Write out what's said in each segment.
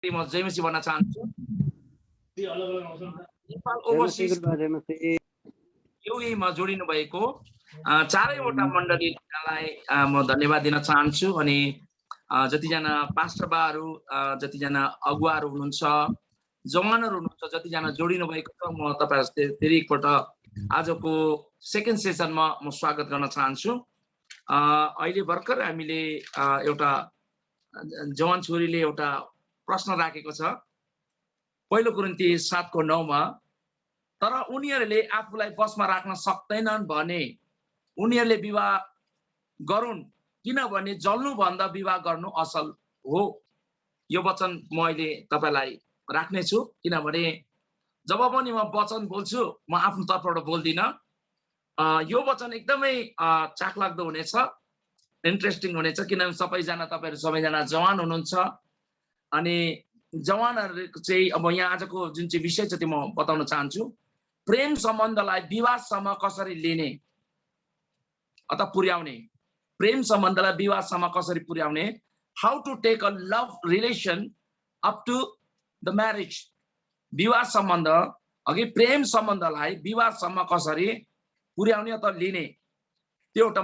म जयमसी भन्न चाहन्छु। नेपाल ओभरसिज युएमा जोडिनु भएको चारैवटा मण्डलीलाई म धन्यवाद दिन चाहन्छु। अनि जतिजना पास्टरबाहरू, जतिजना अगुवाहरू हुनुहुन्छ, जवानहरू हुनुहुन्छ, जतिजना जोडिनु भएको छ, म तपाईहरु फेरि एकपल्ट आजको सेकेन्ड सेसनमा म स्वागत गर्न चाहन्छु। अहिले भर्खर हामीले एउटा जवान छोरीले एउटा प्रश्न राखेको छ, पहिलो कोरिन्थी 7:9 तर उनीहरूले आफूलाई बसमा राख्न सक्दैनन् भने उनीहरूले विवाह गरून्, किनभने जल्नुभन्दा विवाह गर्नु असल हो। यो वचन म अहिले तपाईलाई राख्नेछु, किनभने जब पनि म वचन बोल्छु म आफ्नो तर्फबाट बोल्दिन। यो वचन एकदमै चाखलाग्दो हुनेछ, इन्ट्रेस्टिङ हुनेछ, किनभने तपाईहरु सबैजना जवान हुनुहुन्छ। अनि जवानहरुको चाहिँ अब यहाँ आजको जुन चाहिँ विषय छ त्यो म बताउन चाहन्छु। प्रेम सम्बन्धलाई विवाहसम्म कसरी लिने अथवा पुर्याउने, प्रेम सम्बन्धलाई विवाहसम्म कसरी पुर्याउने, how to take a love relation up to the marriage. विवाह सम्बन्ध अघि प्रेम सम्बन्धलाई विवाहसम्म कसरी पुर्याउने अथवा लिने, त्यो एउटा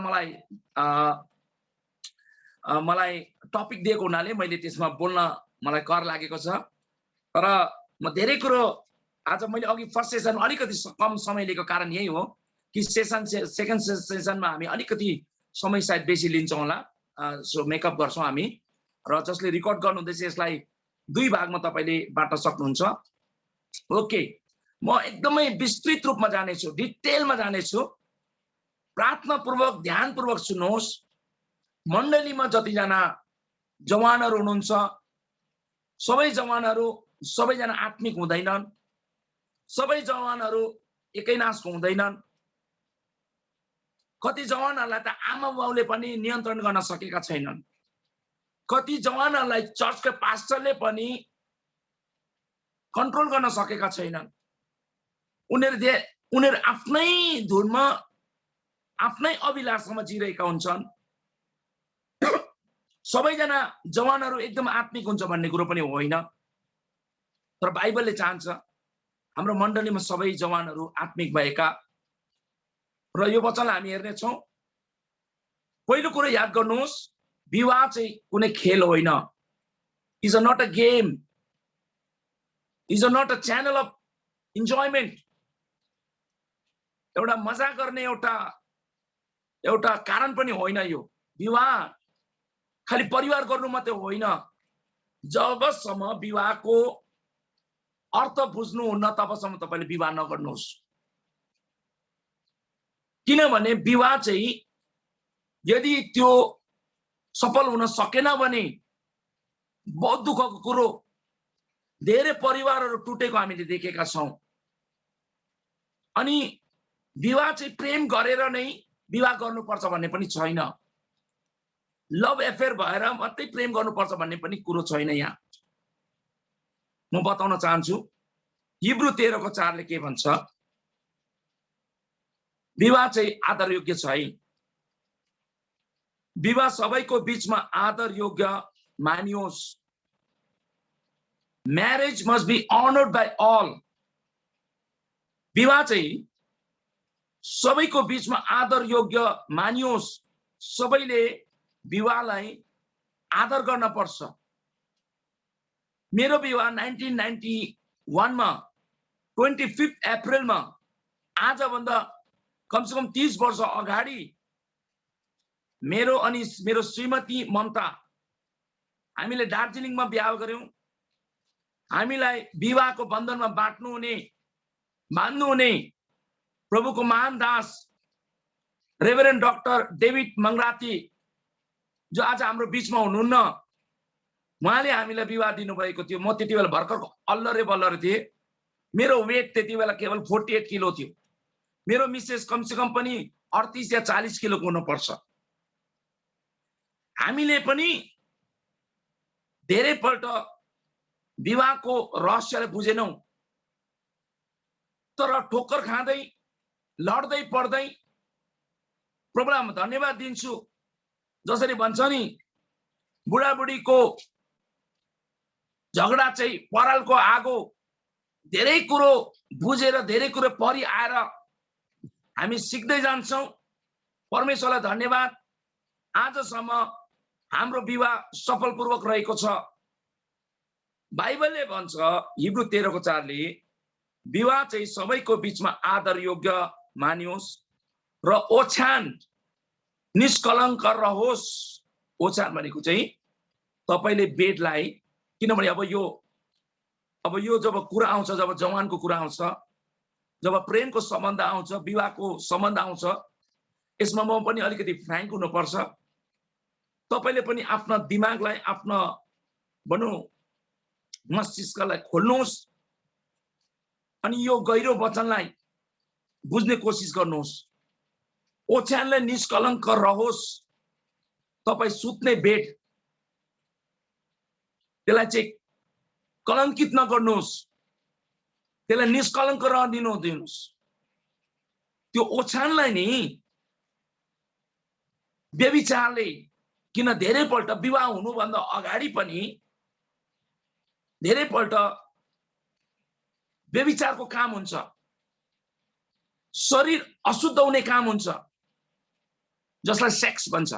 मलाई टपिक दिएको हुनाले मैले त्यसमा बोल्न मलाई कर लागेको छ। तर म धेरै कुरो आज मैले अघि फर्स्ट सेसनमा अलिकति कम समय लिएको कारण यही हो कि सेकेन्ड सेसनमा हामी अलिकति समय सायद बेसी लिन्छौँ होला, सो मेकअप गर्छौँ हामी। र जसले रेकर्ड गर्नुहुँदैछ यसलाई 2 भागमा तपाईले बाँट्न सक्नुहुन्छ। ओके, म एकदमै विस्तृत रूपमा जानेछु, डिटेलमा जानेछु। प्रार्थनापूर्वक ध्यानपूर्वक सुन्नुहोस्। मण्डलीमा जतिजना जवानहरू हुनुहुन्छ, सबै जवानहरू सबैजना आत्मिक हुँदैनन्, सबै जवानहरू एकै नासको हुँदैनन्। कति जवानहरूलाई त आमा बाउले पनि नियन्त्रण गर्न सकेका छैनन्, कति जवानहरूलाई चर्चको पास्टरले पनि कन्ट्रोल गर्न सकेका छैनन्। उनीहरू आफ्नै धुनमा आफ्नै अभिलाषमा जिरहेका हुन्छन्। सबैजना जवानहरू एकदम आत्मिक हुन्छ भन्ने कुरो पनि होइन, तर बाइबलले चाहन्छ हाम्रो मण्डलीमा सबै जवानहरू आत्मिक भएका। र यो वचनलाई हामी हेर्नेछौँ। पहिलो कुरो याद गर्नुहोस्, विवाह चाहिँ कुनै खेल होइन। Is not a game, is not a channel of enjoyment. एउटा मजा गर्ने एउटा कारण पनि होइन। यो विवाह खाली परिवार गर्नु मात्रै होइन। जबसम्म विवाहको अर्थ बुझ्नुहुन्न तबसम्म तपाईले विवाह नगर्नुहोस्। किनभने विवाह चाहिँ यदि त्यो सफल हुन सकेन भने बहुत दुःखको कुरो। धेरै परिवारहरू टुटेको हामीले देखेका छौं। अनि विवाह चाहिँ प्रेम गरेर नै विवाह गर्नुपर्छ भन्ने पनि छैन। लभ एफेयर भएर मात्रै प्रेम गर्नुपर्छ भन्ने पनि कुरो छैन। यहाँ म बताउन चाहन्छु, हिब्रू 13:4 ले के भन्छ, विवाह चाहिँ आदर योग्य छ है। विवाह सबैको बीचमा आदर योग्य मानियोस्। Marriage must be honoured by all. विवाह चाहिँ सबैको बीचमा आदर योग्य मानियोस्। सबैले विवाहलाई आदर गर्न पर्छ। मेरो विवाह 1991 मा 25 अप्रिलमा, आजभन्दा कमसेकम 30 वर्ष अगाडि मेरो अनि मेरो श्रीमती ममता हामीले दार्जिलिङमा बिहे गर्यौं। हामीलाई विवाहको बन्धनमा बाँध्नुहुने प्रभुको महान दास रेभरेन्ड डाक्टर डेभिड मंगराती जो आज हाम्रो बीचमा हुनुहुन्न, उहाँले हामीलाई विवाह दिनुभएको थियो। म त्यति बेला भर्खर अल्लरे थिए। मेरो वेट त्यति बेला केवल 48 किलो थियो। मेरो मिसेस कमसेकम पनि 38 या 40 किलोको हुनुपर्छ। हामीले पनि धेरै पल्ट विवाहको रहस्यलाई बुझेनौं, तर ठोक्कर खाँदै लड्दै पड्दै प्रभुलाई धन्यवाद दिन्छु। जसरी भन्छ नि, बुढाबुढीको झगडा चाहिँ परालको आगो, धेरै कुरो बुझेर धेरै कुरो परि आएर हामी सिक्दै जान्छौं। परमेश्वरलाई धन्यवाद, आजसम्म हाम्रो विवाह सफलपूर्वक रहेको छ। बाइबलले भन्छ हिब्रू 13:4 ले विवाह चाहिँ सबैको बीचमा आदर योग्य मानियोस् र ओछ्यान निष्कलङ्क रहोस्। ओछ्यान भनेको चाहिँ तपाईले बेडलाई, किनभने अब यो जब कुरा आउँछ, जब जवानको कुरा आउँछ, जब प्रेमको सम्बन्ध आउँछ, विवाहको सम्बन्ध आउँछ, यसमा म पनि अलिकति फ्र्याङ्क हुनुपर्छ। तपाईले पनि आफ्नो दिमागलाई, आफ्नो भनौं मस्तिष्कलाई खोल्नुहोस् अनि यो गहिरो वचनलाई बुझ्ने कोसिस गर्नुहोस्। ओछ्यानले निष्कलङ्क रहोस्। तपाई सुत्ने बेड त्यसलाई चाहिँ कलङ्कित नगर्नुहोस्, त्यसलाई निष्कलङ्क रहन दिनुहोस्। त्यो ओछ्यानलाई नि व्यभिचारले, किन धेरैपल्ट विवाह हुनुभन्दा अगाडि पनि धेरैपल्ट व्यभिचारको काम हुन्छ, शरीर अशुद्ध हुने काम हुन्छ, जसलाई सेक्स भन्छ।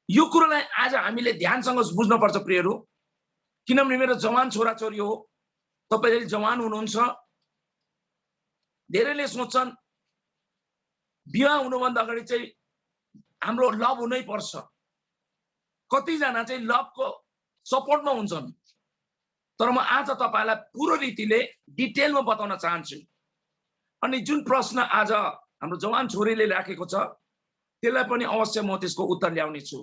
यो कुरालाई आज हामीले ध्यानसँग बुझ्नुपर्छ प्रियहरू, किनभने मेरो जवान छोराछोरी हो, तपाईले जवान हुनुहुन्छ। धेरैले सोच्छन् विवाह हुनुभन्दा अगाडि चाहिँ हाम्रो लभ हुनै पर्छ। कतिजना चाहिँ लभको सपोर्टमा हुन्छन्। तर म आज तपाईलाई पूर्ण रीतिले डिटेलमा बताउन चाहन्छु। अनि जुन प्रश्न आज हाम्रो जवान छोरीले राखेको छ, त्यसलाई पनि अवश्य म त्यसको उत्तर ल्याउने छु।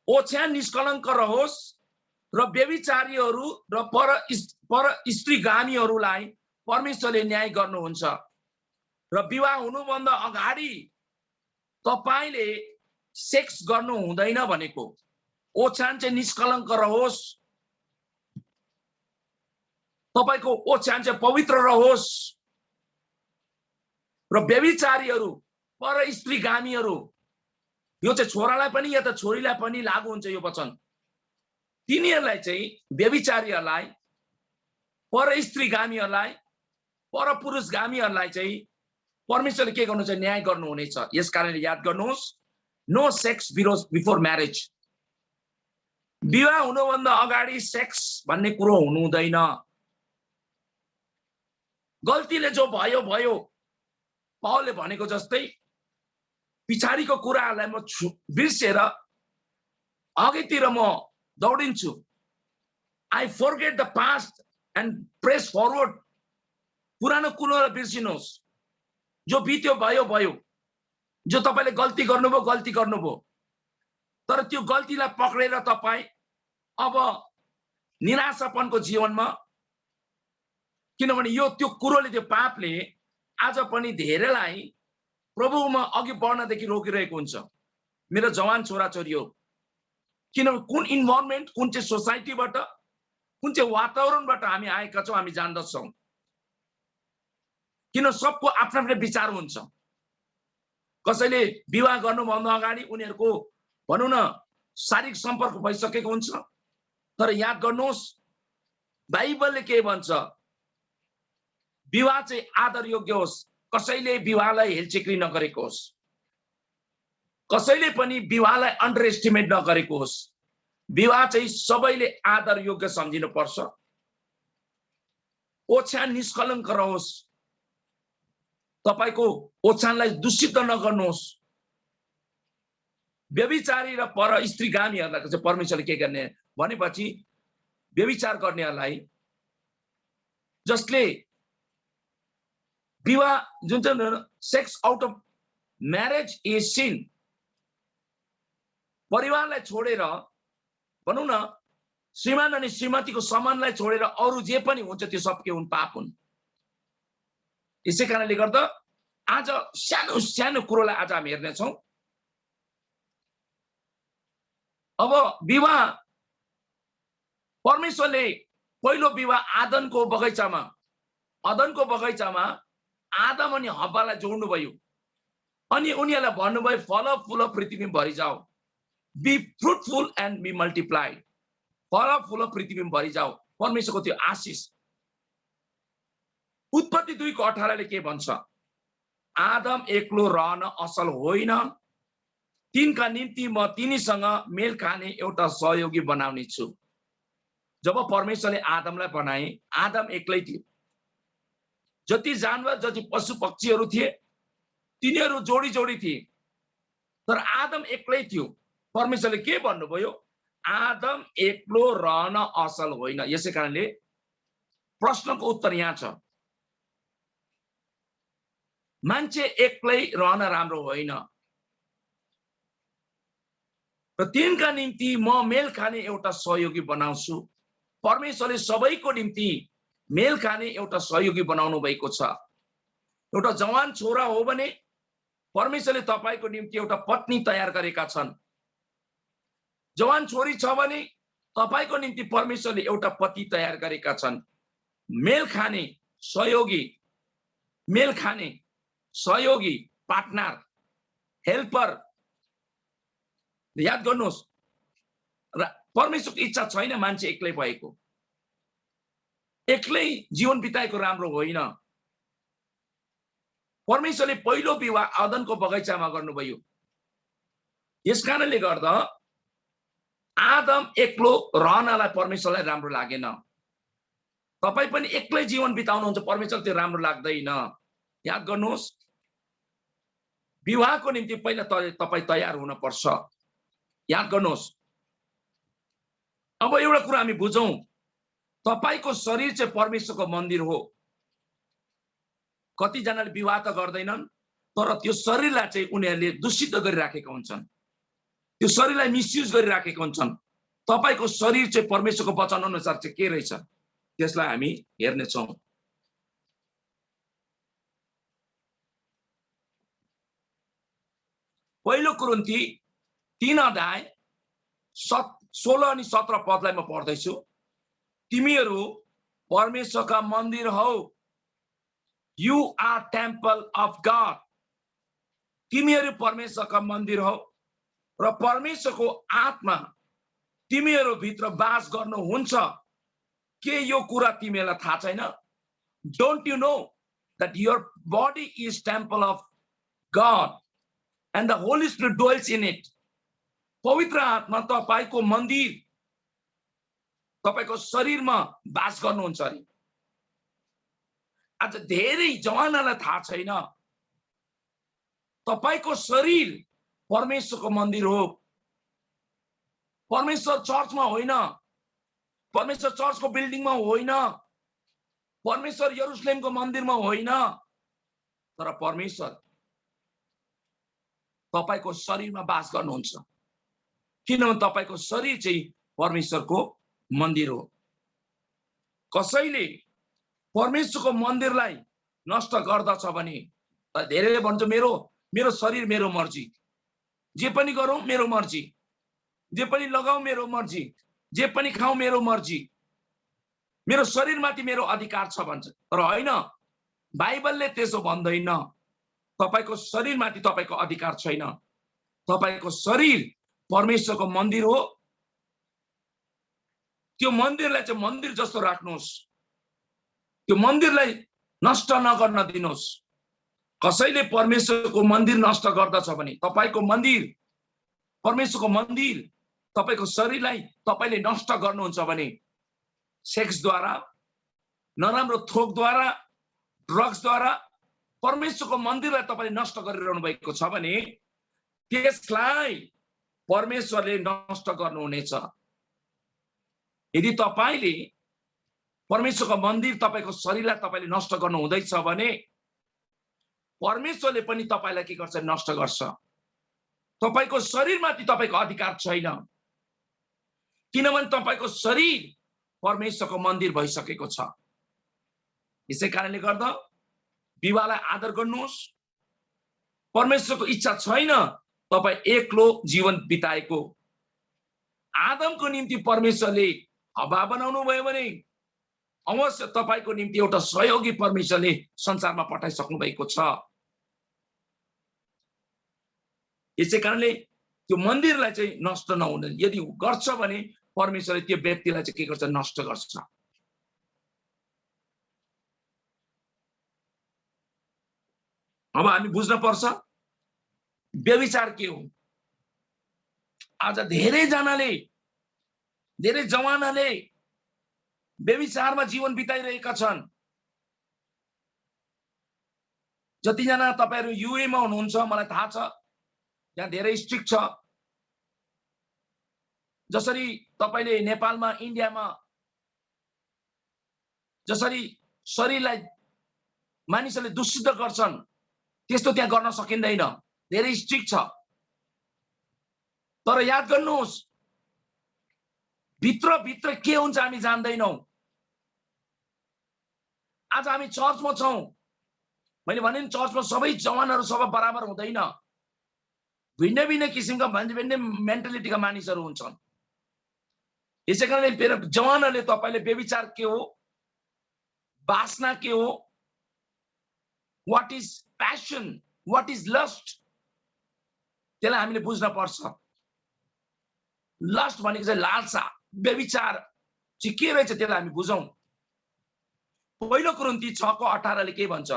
ओछ्यान निष्कलङ्क रहोस् र व्यभिचारीहरू र पर स्त्रीगामीहरूलाई परमेश्वरले न्याय गर्नुहुन्छ। र विवाह हुनुभन्दा अगाडि तपाईले सेक्स गर्नु हुँदैन भनेको। ओछ्यान चाहिँ निष्कलङ्क रहोस्, तपाईको ओछ्यान चाहिँ पवित्र रहोस्। र व्यभिचारीहरू, पर स्त्रीगामीहरू, यो चाहिँ छोरालाई पनि या त छोरीलाई पनि लागू हुन्छ यो वचन। तिनीहरूलाई चाहिँ, व्यभिचारीहरूलाई, पर स्त्रीगामीहरूलाई, पर पुरुषगामीहरूलाई चाहिँ परमेश्वरले के गर्नुहुन्छ? न्याय गर्नुहुनेछ। यसकारणले याद गर्नुहोस्, नो सेक्स बिफोर म्यारेज। विवाह हुनुभन्दा अगाडि सेक्स भन्ने कुरो हुनु हुँदैन। गल्तीले जो भयो भयो, पावलले भनेको जस्तै पिछाडीको कुराहरूलाई म बिर्सेर अघितिर म दौडिन्छु। I forget the past and press forward. पुरानो कुरालाई बिर्सिनुहोस्। जो बित्यो भयो भयो। जो तपाईले गल्ती गर्नुभयो। तर त्यो गल्तीलाई पक्रेर तपाई अब निराशापनको जीवनमा, किनभने यो त्यो कुरोले, त्यो पापले आज पनि धेरैलाई प्रभुमा अघि बढ्नदेखि रोकिरहेको हुन्छ। मेरो जवान छोराछोरी हो, किनभने कुन इन्भाइरोमेन्ट, कुन चाहिँ सोसाइटीबाट, कुन चाहिँ वातावरणबाट हामी आएका छौँ हामी जान्दछौँ। किन सबको आफ्नो आफ्नो विचार हुन्छ। कसैले विवाह गर्नुभन्दा अगाडि उनीहरूको भनौँ न शारीरिक सम्पर्क भइसकेको हुन्छ। तर याद गर्नुहोस्, बाइबलले के भन्छ? विवाह चाहिँ आदर योग्य होस्। कसैले विवाहलाई हेलचिक्री नगरेको होस्। कसैले पनि विवाहलाई अन्डर एस्टिमेट नगरेको होस्। विवाह चाहिँ सबैले आदर योग्य सम्झिनु पर्छ। ओछ्यान निष्कलङ्क रहोस्। तपाईको ओछ्यानलाई दूषित नगर्नुहोस्। व्यभिचारी र पर स्त्रीगामीहरूलाई चाहिँ परमेश्वरले के गर्ने भनेपछि, व्यभिचार गर्नेहरूलाई, जसले विवाह जुन चाहिँ sex out of marriage is sin, परिवारलाई छोडेर भनौँ न श्रीमान अनि श्रीमतीको सम्मानलाई छोडेर अरू जे पनि हुन्छ त्यो सब के हुन्? पाप हुन्। यसै कारणले गर्दा आज सानो सानो कुरोलाई आज हामी हेर्नेछौँ। अब विवाह, परमेश्वरले पहिलो विवाह आदनको बगैँचामा आदम अनि हव्वालाई जोड्नु भयो। अनि उनीहरूलाई भन्नुभयो फल फूल पृथ्वीमा भरि जाऊ, be fruitful and be multiplied, फल फूल पृथ्वीमा भरि जाऊ, परमेश्वरको त्यो आशिष। उत्पत्ति 2:18 के भन्छ? आदम एक्लो रहन असल होइन, तिनका निम्ति म तिनीसँग मेल खाने एउटा सहयोगी बनाउने छु। जब परमेश्वरले आदमलाई बनाए, आदम एक्लै थियो। जति जानवर, जति पशु पक्षीहरू थिए, तिनीहरू जोडी जोडी थिए, तर आदम एक्लै थियो। परमेश्वरले के भन्नुभयो? आदम एक्लो रहन असल होइन। यसै कारणले प्रश्नको उत्तर यहाँ छ, मान्छे एक्लै रहन राम्रो होइन, र तिनका निम्ति म मेल खाने एउटा सहयोगी बनाउँछु। परमेश्वरले सबैको निम्ति मेल खाने एउटा सहयोगी बनाउनु भएको छ। एउटा जवान छोरा हो भने परमेश्वरले तपाईको निम्ति एउटा पत्नी तयार गरेका छन्। जवान छोरी छ भने तपाईको निम्ति परमेश्वरले एउटा पति तयार गरेका छन्। मेल खाने सहयोगी, मेल खाने सहयोगी, पार्टनर, हेल्पर। याद गर्नुहोस्, र परमेश्वरको इच्छा छैन मान्छे एक्लै भएको, एक्लै जीवन बिताएको राम्रो होइन। परमेश्वरले पहिलो विवाह आदमको बगैँचामा गर्नुभयो। यसकारणले गर्दा आदम एक्लो रहनलाई परमेश्वरलाई राम्रो लागेन। तपाई पनि एक्लै जीवन बिताउनुहुन्छ, परमेश्वरलाई त्यो राम्रो लाग्दैन। याद गर्नुहोस्, विवाहको निम्ति पहिला तपाई तयार हुन पर्छ। याद गर्नुहोस्। अब एउटा कुरा हामी बुझौं, तपाईको शरीर चाहिँ परमेश्वरको मन्दिर हो। कतिजनाले विवाह त गर्दैनन्, तर त्यो शरीरलाई चाहिँ उनीहरूले दूषित गरिराखेका हुन्छन्, त्यो शरीरलाई मिसयुज गरिराखेका हुन्छन्। तपाईको शरीर चाहिँ परमेश्वरको वचन अनुसार चाहिँ के रहेछ, त्यसलाई हामी हेर्नेछौँ। पहिलो कुरिन्थी 3:16 अनि 17 पदलाई म पढ्दैछु। तिमीहरू परमेश्वरका मन्दिर हौ, you are temple of God. तिमीहरू परमेश्वरका मन्दिर हौ र परमेश्वरको आत्मा तिमीहरू भित्र बास गर्नुहुन्छ। के यो कुरा तिमीहरूलाई थाहा छैन? Don't you know that your body is temple of God and the Holy Spirit dwells in it? पवित्र आत्मा तपाईको मन्दिर, तपाईको शरीरमा बास गर्नुहुन्छ अरे। आज धेरै जवानहरूलाई थाहा छैन, तपाईको शरीर परमेश्वरको मन्दिर हो। परमेश्वर चर्चमा होइन, परमेश्वर चर्चको बिल्डिङमा होइन, परमेश्वर यरुशलेमको मन्दिरमा होइन, तर परमेश्वर तपाईको शरीरमा बास गर्नुहुन्छ। किनभने तपाईको शरीर चाहिँ परमेश्वरको मन्दिर हो। कसैले परमेश्वरको मन्दिरलाई नष्ट गर्दछ भने धेरैले भन्छ मेरो शरीर मेरो मर्जी, जे पनि गरौँ मेरो मर्जी, जे पनि लगाऊ मेरो मर्जी, जे पनि खाऊ मेरो मर्जी, मेरो शरीरमाथि मेरो अधिकार छ भन्छ। तर होइन, बाइबलले त्यसो भन्दैन। तपाईको शरीरमाथि तपाईको अधिकार छैन। तपाईको शरीर परमेश्वरको मन्दिर हो। त्यो मन्दिरलाई चाहिँ मन्दिर जस्तो राख्नुहोस्, त्यो मन्दिरलाई नष्ट नगर्न दिनुहोस्। कसैले परमेश्वरको मन्दिर नष्ट गर्दछ भने तपाईको मन्दिर, परमेश्वरको मन्दिर, तपाईको शरीरलाई तपाईले नष्ट गर्नुहुन्छ भने सेक्सद्वारा, नराम्रो थोकद्वारा, ड्रग्सद्वारा परमेश्वरको मन्दिरलाई तपाईले नष्ट गरिरहनु भएको छ भने त्यसलाई परमेश्वरले नष्ट गर्नुहुनेछ। यदि तपाईले परमेश्वरको मन्दिर, तपाईको शरीरलाई तपाईले नष्ट गर्नु हुँदैछ भने परमेश्वरले पनि तपाईलाई के गर्छ? नष्ट गर्छ। तपाईको शरीरमाथि तपाईको अधिकार छैन, किनभने तपाईको शरीर परमेश्वरको मन्दिर भइसकेको छ। यसै कारणले गर्दा विवाहलाई आदर गर्नुहोस्। परमेश्वरको इच्छा छैन तपाई एक्लो जीवन बिताएको। आदमको निम्ति परमेश्वरले हवा बनाउनु भयो भने अवश्य तपाईको निम्ति एउटा सहयोगी परमेश्वरले संसारमा पठाइसक्नु भएको छ। यसै कारणले त्यो मन्दिरलाई चाहिँ नष्ट नहुने, यदि गर्छ भने परमेश्वरले त्यो व्यक्तिलाई चाहिँ के गर्छ, नष्ट गर्छ। अब हामी बुझ्न पर्छ व्यभिचार के हो। आज धेरै जवानले व्यभिचारमा जीवन बिताइरहेका छन्। जतिजना तपाईहरु युएमा हुनुहुन्छ मलाई थाहा छ, यहाँ धेरै स्ट्रिक्ट छ। जसरी तपाईले नेपालमा इन्डियामा जसरी शरीरलाई मानिसहरूले दुषित गर्छन् त्यस्तो त्यहाँ गर्न सकिँदैन, धेरै स्ट्रिक्ट छ। तर याद गर्नुहोस् भित्र के हुन्छ हामी जान्दैनौं। आज हामी चर्चमा छौं, मैले भने नि चर्चमा सबै जवानहरू सबै बराबर हुँदैन, भिन्न भिन्न किसिमका भिन्न मेन्टालिटीका मानिसहरू हुन्छन्। यसै कारणले जवानहरूले तपाईले व्यभिचार के हो, वासना के हो, what is passion, what is lust, त्यसलाई हामीले बुझ्न पर्छ। लस्ट भनेको चाहिँ लालसा, व्यभिचार चाहिँ के रहेछ त्यसलाई हामी बुझौं। पहिलो कुरिन्ती 6:18 के भन्छ,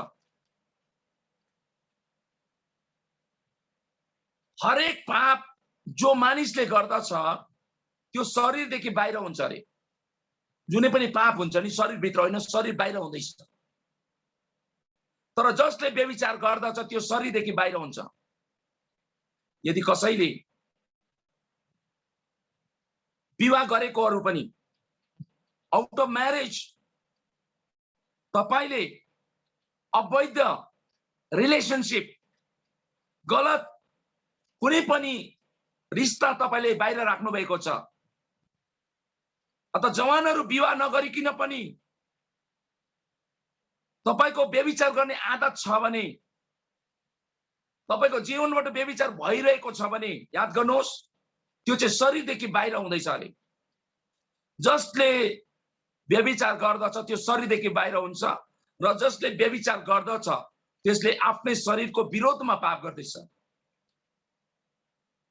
हरेक पाप जो मानिसले गर्दछ त्यो शरीरदेखि बाहिर हुन्छ अरे। जुनै पनि पाप हुन्छ नि शरीरभित्र होइन, शरीर बाहिर हुँदैछ। तर जसले व्यभिचार गर्दछ त्यो शरीरदेखि बाहिर हुन्छ। यदि कसैले विवाह गरेकोहरू पनि आउट अफ म्यारेज तपाईले अवैध रिलेशनशिप, गलत कुनै पनि रिश्ता तपाईले बाहिर राख्नु भएको छ, अथवा जवानहरू विवाह नगरिकिन पनि तपाईको व्यभिचार गर्ने आदत छ भने, तपाईको जीवनबाट व्यभिचार भइरहेको छ भने याद गर्नुहोस् त्यो चाहिँ शरीरदेखि बाहिर हुँदैछ अरे। जसले व्यभिचार गर्दछ त्यो शरीरदेखि बाहिर हुन्छ, र जसले व्यभिचार गर्दछ त्यसले आफ्नै शरीरको विरोधमा पाप गर्दैछ।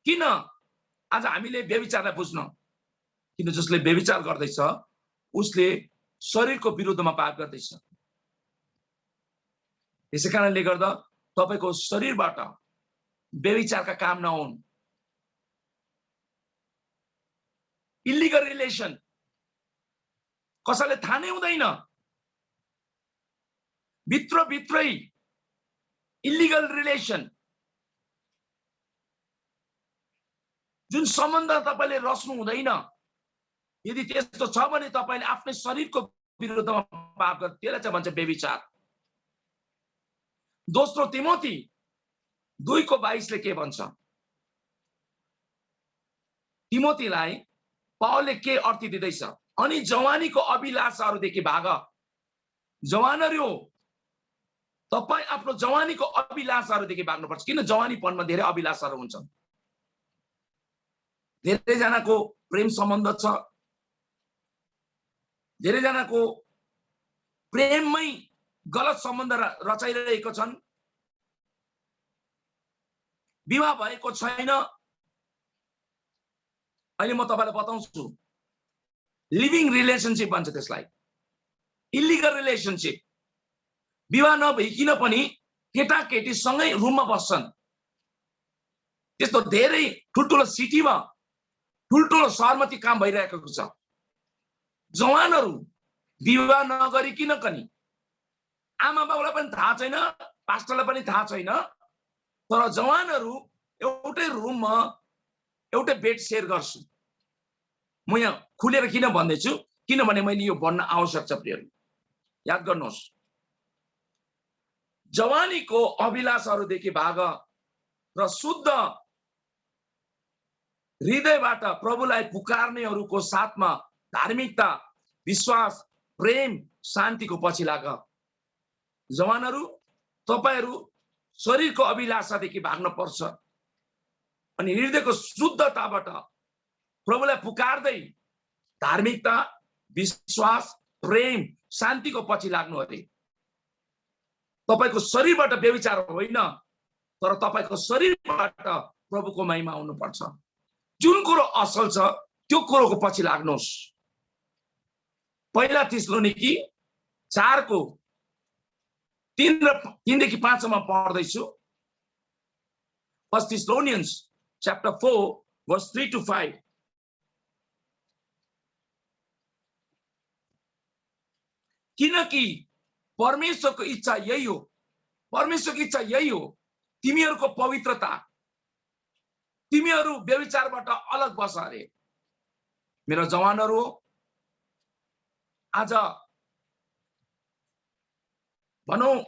किन आज हामीले व्यभिचारलाई बुझ्न, किन जसले व्यभिचार गर्दैछ उसले शरीरको विरुद्धमा पाप गर्दैछ। यसै कारणले गर्दा तपाईको शरीरबाट व्यभिचारका काम नहुन्। इल्लिगल रिलेसन कसैले थाहा नै हुँदैन, भित्रै इल्लिगल रिलेसन, जुन सम्बन्ध तपाईले रच्नु हुँदैन, यदि त्यस्तो छ भने तपाईले आफ्नै शरीरको विरुद्धमा पाप गर्नु, त्यसलाई चाहिँ भन्छ व्यभिचार। दोस्रो तिमोथी 2:22 के भन्छ, तिमोथीलाई पावलले के अर्थ दिँदैछ, अनि जवानीको अभिलाषाहरूदेखि भाग। जवानहरू तपाई आफ्नो जवानीको अभिलाषाहरूदेखि भाग्नुपर्छ। किन जवानीपनमा धेरै अभिलाषाहरू हुन्छन्, धेरै जनाको प्रेम सम्बन्ध छ, धेरै जनाको प्रेममै गलत सम्बन्ध रचाइरहेको छन्, विवाह भएको छैन। अहिले म तपाईलाई बताउँछु, लिभिङ रिलेशनशिप भन्छ त्यसलाई, इल्लिगल रिलेशनशिप। विवाह नभइकिन पनि केटाकेटी सँगै रुममा बस्छन्। त्यस्तो धेरै ठुल्ठुलो सिटीमा, ठुल्ठुलो सहरमा ती काम भइरहेको छ। जवानहरू विवाह नगरिकिन पनि, आमा बाबुलाई पनि थाहा छैन, पास्टरलाई पनि थाहा छैन, तर जवानहरू एउटै रुममा एउटै बेड शेयर गर्छन्। म यहाँ खुलेर किन भन्दैछु, किनभने मैले यो भन्न आवश्यक छ प्रियहरू। याद गर्नुहोस्, जवानीको अभिलाषाहरूदेखि भाग र शुद्ध हृदयबाट प्रभुलाई पुकार्नेहरूको साथमा धार्मिकता, विश्वास, प्रेम, शान्तिको पछि लाग। जवानहरू तपाईहरू शरीरको अभिलाषादेखि भाग्न पर्छ अनि हृदयको शुद्धताबाट प्रभुलाई पुकार्दै धार्मिकता, विश्वास, प्रेम, शान्तिको पछि लाग्नु अरे। तपाईको शरीरबाट व्यभिचार होइन, तर तपाईको शरीरबाट प्रभुको महिमा हुनुपर्छ। जुन कुरो असल छ त्यो कुरोको पछि लाग्नुहोस्। पहिला थिस्सलुनिकी 4 को 3 देखि 5 सम्म पढ्दैछु। First Thessalonians chapter 4 verse 3 to 5। किनकि परमेश्वरको इच्छा यही हो, परमेश्वरको इच्छा यही हो, तिमीहरूको पवित्रता, तिमीहरू व्यभिचारबाट अलग बस अरे। मेरो जवानहरू, आज भनौं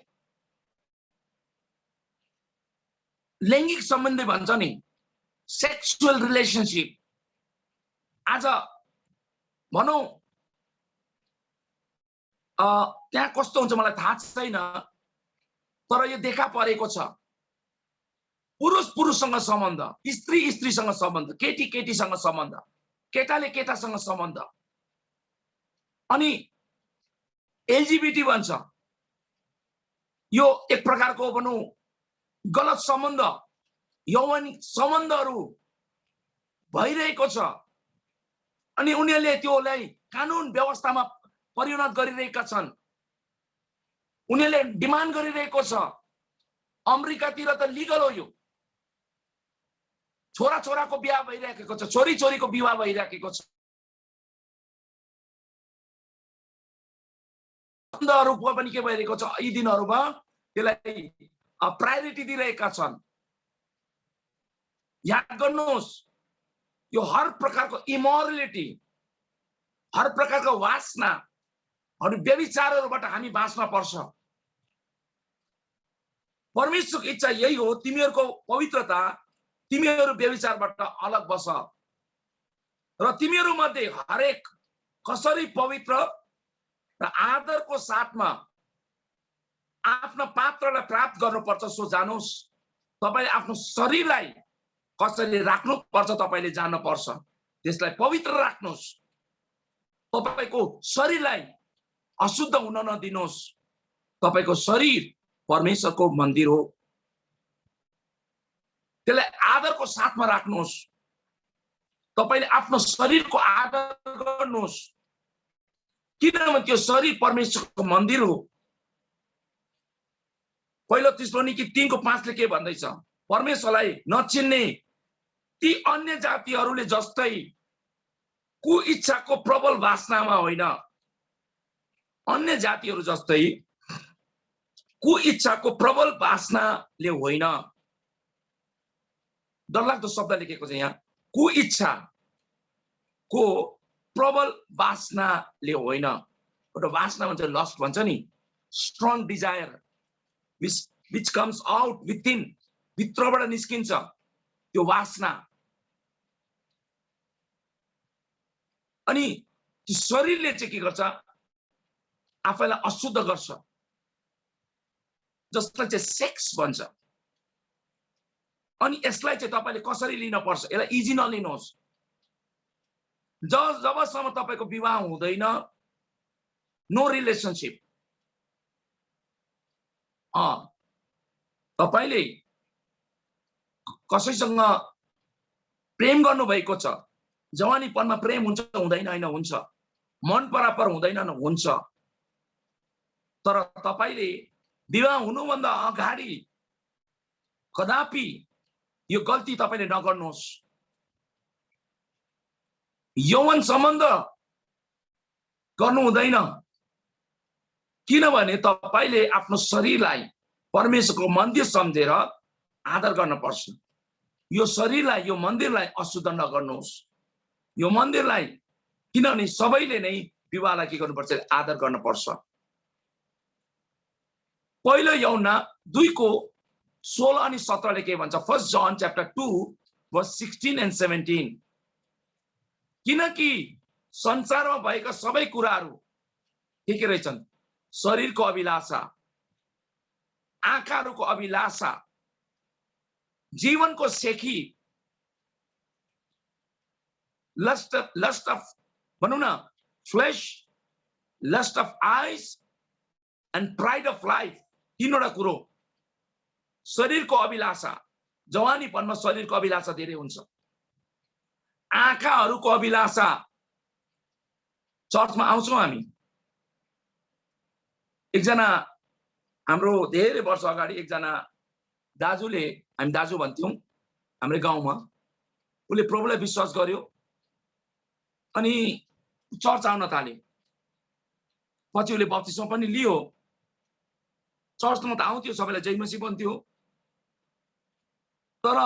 लैंगिक सम्बन्धी भन्छ नि, सेक्सुअल रिलेशनशिप, आज भनौं त्यहाँ कस्तो हुन्छ मलाई थाहा छैन, तर यो देखा परेको छ। पुरुष पुरुषसँग सम्बन्ध, स्त्री स्त्रीसँग सम्बन्ध, केटी केटीसँग सम्बन्ध, केटाले केटासँग सम्बन्ध, अनि एलजीबीटी भन्छ। यो एक प्रकारको भनौं गलत सम्बन्ध, यौवनिक सम्बन्धहरू भइरहेको छ। अनि उनीहरूले त्योलाई कानुन व्यवस्थामा परिणत गरिरहेका छन्। उनीहरूले डिमान्ड गरिरहेको छ। अमेरिकातिर त लिगल हो यो। छोरा छोराको बिहा भइरहेको छ, छोरी छोरीको विवाह भइरहेको छ। सम्बन्धहरू पनि के भइरहेको छ, यी दिनहरूमा त्यसलाई प्रायोरिटी दिइरहेका छन्। याद गर्नुहोस्, यो हर प्रकारको इमोरलिटी, हर प्रकारको वासना, व्यभिचारहरूबाट हामी बाँच्न पर्छ। परमेश्वरको इच्छा यही हो, तिमीहरूको पवित्रता, तिमीहरू व्यभिचारबाट अलग बस र तिमीहरू मध्ये हरेक कसरी पवित्र र आदरको साथमा आफ्नो पात्रलाई प्राप्त गर्नुपर्छ सो जानुस्। तपाईले आफ्नो शरीरलाई कसरी राख्नुपर्छ तपाईले जान्नुपर्छ। त्यसलाई पवित्र राख्नुस्। तपाईको शरीरलाई अशुद्ध हुन नदिनुस्। तपाईको शरीर परमेश्वरको मन्दिर हो। त्यसलाई आदरको साथमा राख्नुस्। तपाईले आफ्नो शरीरको आदर गर्नुस्, किनभने त्यो शरीर परमेश्वरको मन्दिर हो। पहिलो थिस्सलुनिकी 3 को 5 ले के भन्दैछ, परमेश्वरलाई नचिन्ने ती अन्य जातिहरूले जस्तै कुइच्छाको प्रबल वासनामा होइन, अन्य जातिहरू जस्तै कुइच्छाको प्रबल वासनाले होइन। डरलाग्दो शब्द लेखेको छ यहाँ, कुइच्छाको प्रबल वासनाले होइन। एउटा वासना भन्छ, लस्ट भन्छ नि, strong desire which comes out within, भित्रबाट निस्किन्छ त्यो वासना। अनि त्यो शरीरले चाहिँ के गर्छ, आफैलाई अशुद्ध गर्छ, जसलाई चाहिँ सेक्स भन्छ। अनि यसलाई चाहिँ तपाईले कसरी लिन पर्छ, यसलाई इजी नलिनुहोस्। जबसम्म तपाईको विवाह हुँदैन, नो रिलेशनशिप, तपाईले कसैसँग प्रेम गर्नु भएको छ, जवानीपनमा प्रेम हुन्छ हुँदैन, हैन हुन्छ, मन परापर हुँदैन हुन्छ, तर तपाईले विवाह हुनुभन्दा अगाडि कदापि यो गल्ती तपाईले नगर्नुहोस्। यौवन सम्बन्ध गर्नु हुँदैन, किनभने तपाईले आफ्नो शरीरलाई परमेश्वरको मन्दिर सम्झेर आदर गर्न पर्छ। यो शरीरलाई, यो मन्दिरलाई अशुद्ध नगर्नुहोस्। यो मन्दिरलाई, किनभने सबैले नै विवाहलाई के गर्नुपर्छ, आदर गर्न पर्छ। पहिलो यूहन्ना 2 को 16 अनि 17 ले के भन्छ, फर्स्ट जन chapter 2 verse 16 and 17। किनकि संसारमा भएका सबै कुराहरू के रहेछन्, शरीरको अभिलाषा, आँखाहरूको अभिलाषा, जीवनको सेखी, lust of भनौं न flesh, lust of eyes and pride of life, तीनवटा कुरो, शरीरको अभिलाषा, जवानीपनमा शरीरको अभिलाषा धेरै हुन्छ। आँखाहरूको अभिलाषा चर्चमा आउँछौँ हामी। एकजना हाम्रो धेरै वर्ष अगाडि एकजना दाजुले, हामी दाजु भन्थ्यौँ हाम्रो गाउँमा, उसले प्रभुलाई विश्वास गर्यो अनि चर्च आउन थाले। पछि उसले बप्तिस्मा पनि लियो, चर्चमा त आउँथ्यो, सबैलाई जय मसीह भन्थ्यो। तर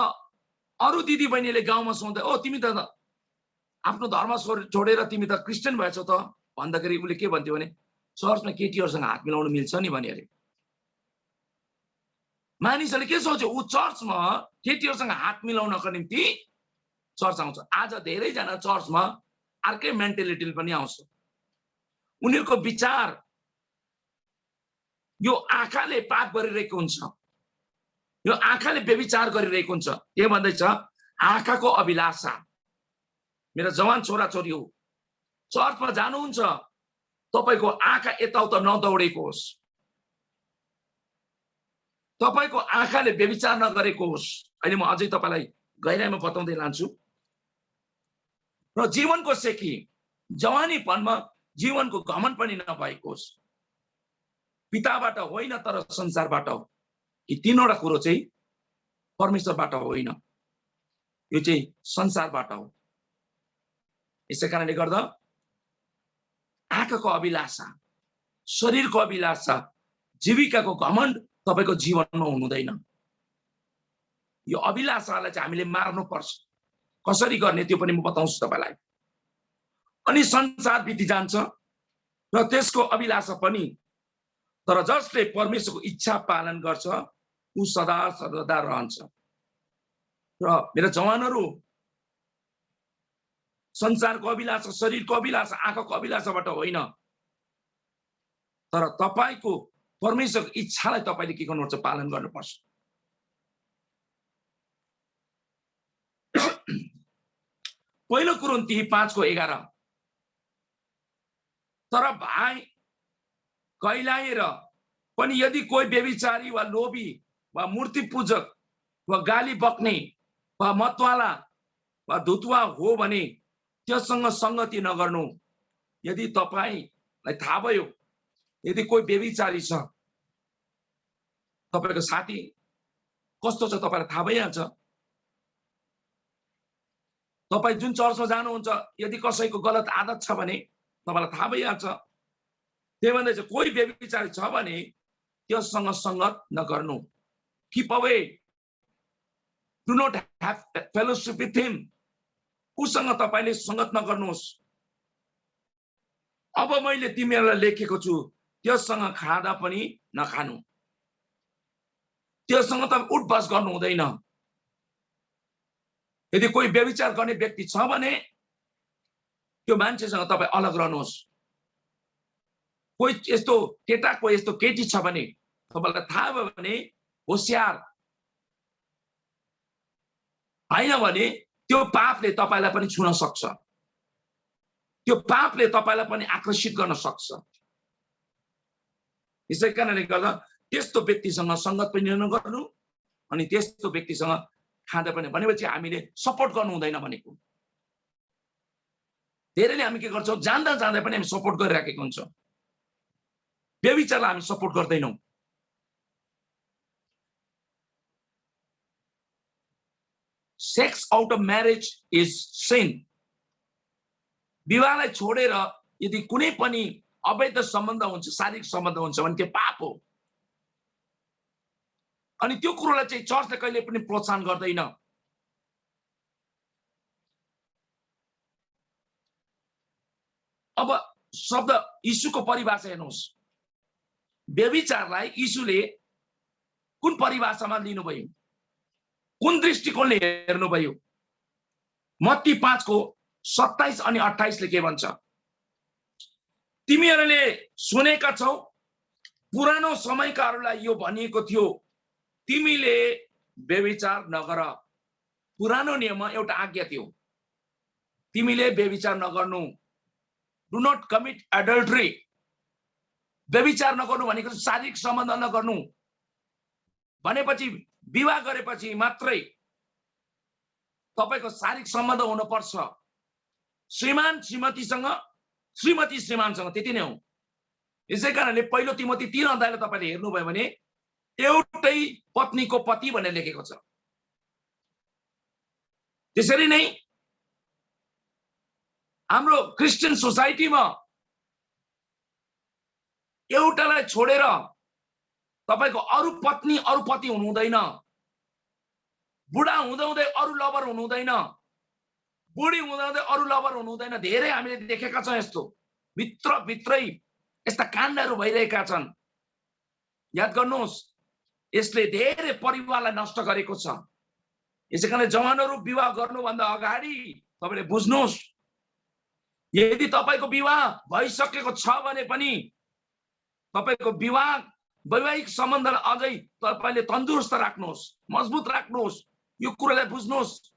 अरू दिदी बहिनीले गाउँमा सोध्दा, ओ तिमी त आफ्नो धर्म छोडेर तिमी त क्रिस्चियन भएछौ त भन्दाखेरि उसले के भन्थ्यो भने, चर्चमा केटीहरूसँग हात मिलाउन मिल्छ नि भने अरे। मानिसहरूले के सोच्यो, ऊ चर्चमा केटीहरूसँग हात मिलाउनको निम्ति चर्च आउँछ। आज धेरैजना चर्चमा अर्कै मेन्टालिटी पनि आउँछ। उनीहरूको विचार यो आँखाले पाप गरिरहेको हुन्छ, यो आँखाले व्यभिचार गरिरहेको हुन्छ। के भन्दैछ, आँखाको अभिलाषा। मेरा जवान छोराछोरी हो, चर्चमा जानुहुन्छ, तपाईको आँखा यताउता नदौडेको होस्, तपाईको आँखाले व्यभिचार नगरेको होस्। अहिले म अझै तपाईलाई गहिराइमा बताउँदै लान्छु। र जीवनको सेकी, जवानीपनमा जीवनको घमण्ड पनि नभएको होस्। पिताबाट होइन तर संसारबाट हो। यी तीनवटा कुरो चाहिँ परमेश्वरबाट होइन, यो चाहिँ संसारबाट हो। यसै कारणले गर्दा आँखाको अभिलाषा, शरीरको अभिलाषा, जीविकाको घमण्ड तपाईको जीवनमा हुनुहुँदैन। यो अभिलाषालाई चाहिँ हामीले मार्नुपर्छ। कसरी गर्ने त्यो पनि म बताउँछु तपाईलाई। अनि संसार बिति जान्छ र त्यसको अभिलाषा पनि, तर जसले परमेश्वरको इच्छा पालन गर्छ ऊ सदा सर्वदा रहन्छ। र मेरा जवानहरू, संसारको अभिलाषा, शरीरको अभिलाषा, आँखाको अभिलाषाबाट होइन, तर तपाईको परमेश्वरको इच्छालाई तपाईले के गर्नुपर्छ, पालन गर्नुपर्छ। पहिलो कुरिन्ती 5:11, तर भाइ कैलाएर पनि यदि कोही व्यभिचारी वा लोभी वा मूर्ति पूजक वा गाली बक्ने वा मतवाला वा धुतुवा हो भने त्यससँग संगति नगर्नु। यदि तपाईलाई थाहा भयो यदि कोही व्यभिचारी छ, तपाईको साथी कस्तो छ तपाईलाई थाहा भइहाल्छ। तपाई जुन चर्चमा जानुहुन्छ, यदि कसैको गलत आदत छ भने तपाईलाई थाहा भइहाल्छ। त्यही भन्दै चाहिँ कोही व्यभिचारी छ भने त्यससँग संगत नगर्नु। Keep away. Do not have fellowship with him. उसँग तपाईले संगत नगर्नुहोस्। अब मैले तिमीहरूलाई लेखेको छु, त्यससँग खाँदा पनि नखानु। त्यससँग तपाईँ उठबस गर्नु हुँदैन। यदि कोही व्यभिचार गर्ने व्यक्ति छ भने त्यो मान्छेसँग तपाईँ अलग रहनुहोस्। कोही यस्तो केटा, कोही यस्तो केटी छ भने तपाईलाई थाहा भयो भने होशियार, हैन भने त्यो पापले तपाईलाई पनि छुन सक्छ। त्यो पापले तपाईलाई पनि आकर्षित गर्न सक्छ। यसै कारणले गर्दा त्यस्तो व्यक्तिसँग संगत पनि नगर्नु अनि त्यस्तो व्यक्तिसँग खाँदा पनि, भनेपछि हामीले सपोर्ट गर्नु हुँदैन भनेको। धेरैले हामी के गर्छौँ, जान्दा जान्दै पनि हामी सपोर्ट गरिराखेको हुन्छौँ। व्यभिचारलाई हामी सपोर्ट गर्दैनौँ। Sex out of marriage is sin. विवाहलाई छोडेर यदि कुनै पनि अवैध सम्बन्ध हुन्छ, शारीरिक सम्बन्ध हुन्छ भने त्यो पाप हो। अनि त्यो कुरोलाई चाहिँ चर्चले कहिले पनि प्रोत्साहन गर्दैन। अब शब्द यीशुको परिभाषा हेर्नुहोस्। व्यभिचारलाई यीशुले कुन परिभाषामा लिनुभयो, कुन दृष्टिकोणले हेर्नुभयो? मत्ती 5:27 अनि 28 ले के भन्छ? तिमीहरूले सुनेका छौ, पुरानो समयकाहरूलाई यो भनिएको थियो, तिमीले व्यभिचार नगर। पुरानो नियममा एउटा आज्ञा थियो, तिमीले व्यभिचार नगर्नु। Do not commit adultery. व्यभिचार नगर्नु भनेको शारीरिक सम्बन्ध नगर्नु भनेपछि विवाह गरेपछि मात्रै तपाईको शारीरिक सम्बन्ध हुनुपर्छ। श्रीमान श्रीमतीसँग, श्रीमती श्रीमानसँग, त्यति नै हो। यसै कारणले पहिलो तिमोथी 3 अध्यायले तपाईले हेर्नुभयो भने एउटै पत्नीको पति भनेर लेखेको छ। त्यसरी नै हाम्रो क्रिस्चियन सोसाइटीमा एउटालाई छोडेर तपाईको अरु पत्नी अरु पति हुनु हुँदैन। बुढा हुँदै अरु लभर हुनु हुँदैन। बुढी हुँदै अरु लभर हुनु हुँदैन। धेरै हामीले देखेका छौं यस्तो। भित्रै यस्ता काण्डहरू भइरहेका छन्। याद गर्नुहोस्, यसले धेरै परिवारलाई नष्ट गरेको छ। यसैकारणले जवानहरू विवाह गर्नुभन्दा अगाडि तपाईले बुझ्नुहोस्, यदि तपाईको विवाह भइसकेको छ भने पनि तपाईको वैवाहिक सम्बन्धलाई अझै तपाईले तन्दुरुस्त राख्नुहोस्, मजबुत राख्नुहोस्। यो कुरालाई बुझ्नुहोस्।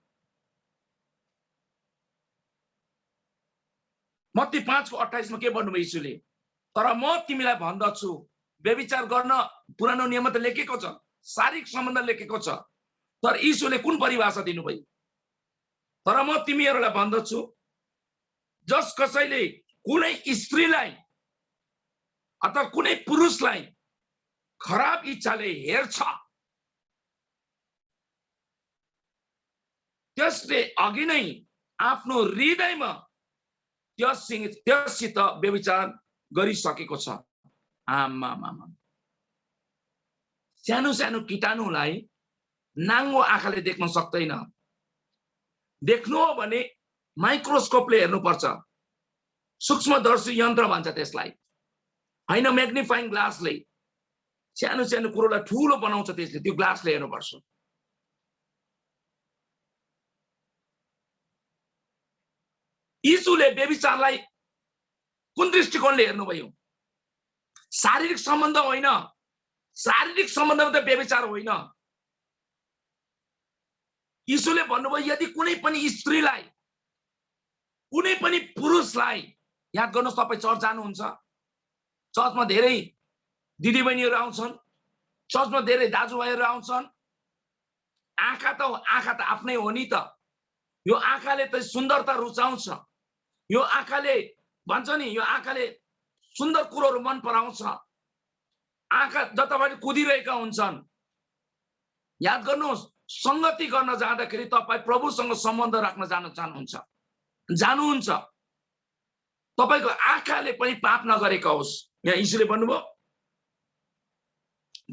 मत्ती 5:28 मा के भन्नुभयो यीशुले? तर म तिमीलाई भन्दछु, व्यभिचार गर्न पुरानो नियममा त लेखेको छ, शारीरिक सम्बन्ध लेखेको छ, तर यीशुले कुन परिभाषा दिनुभयो? तर म तिमीहरूलाई भन्दछु, जस कसैले कुनै स्त्रीलाई अथवा कुनै पुरुषलाई खराब इच्छाले हेर्छ, त्यसले अघि नै आफ्नो हृदयमा त्यससित व्यभिचार गरिसकेको छ। आमामामा, सानो सानो कीटाणुलाई नाङ्गो आँखाले देख्न सक्दैन। देख्नु हो भने माइक्रोस्कोपले हेर्नुपर्छ। सूक्ष्मदर्शी यन्त्र भन्छ त्यसलाई, हैन म्याग्निफाइङ ग्लासले। सानो सानो कुरोलाई ठूलो बनाउँछ त्यसले, त्यो ग्लासले हेर्नुपर्छ। यीशुले व्यभिचारलाई कुन दृष्टिकोणले हेर्नुभयो? शारीरिक सम्बन्ध होइन। शारीरिक सम्बन्धमा त व्यभिचार होइन। यीशुले भन्नुभयो, यदि कुनै पनि स्त्रीलाई, कुनै पनि पुरुषलाई, याद गर्नुहोस्, तपाई चर्च जानुहुन्छ, चर्चमा धेरै दिदीबहिनीहरू आउँछन्, चर्चमा धेरै दाजुभाइहरू आउँछन्। आँखा त आफ्नै हो नि त। यो आँखाले त सुन्दरता रुचाउँछ। यो आँखाले भन्छ नि, यो आँखाले सुन्दर कुरोहरू मन पराउँछ। आँखा जताबाट कुदिरहेका हुन्छन्। याद गर्नुहोस्, संगति गर्न जाँदाखेरि तपाई प्रभुसँग सम्बन्ध राख्न जानुहुन्छ। तपाईको आँखाले पनि पाप नगरेका होस्। यहाँ यीशुले भन्नुभयो,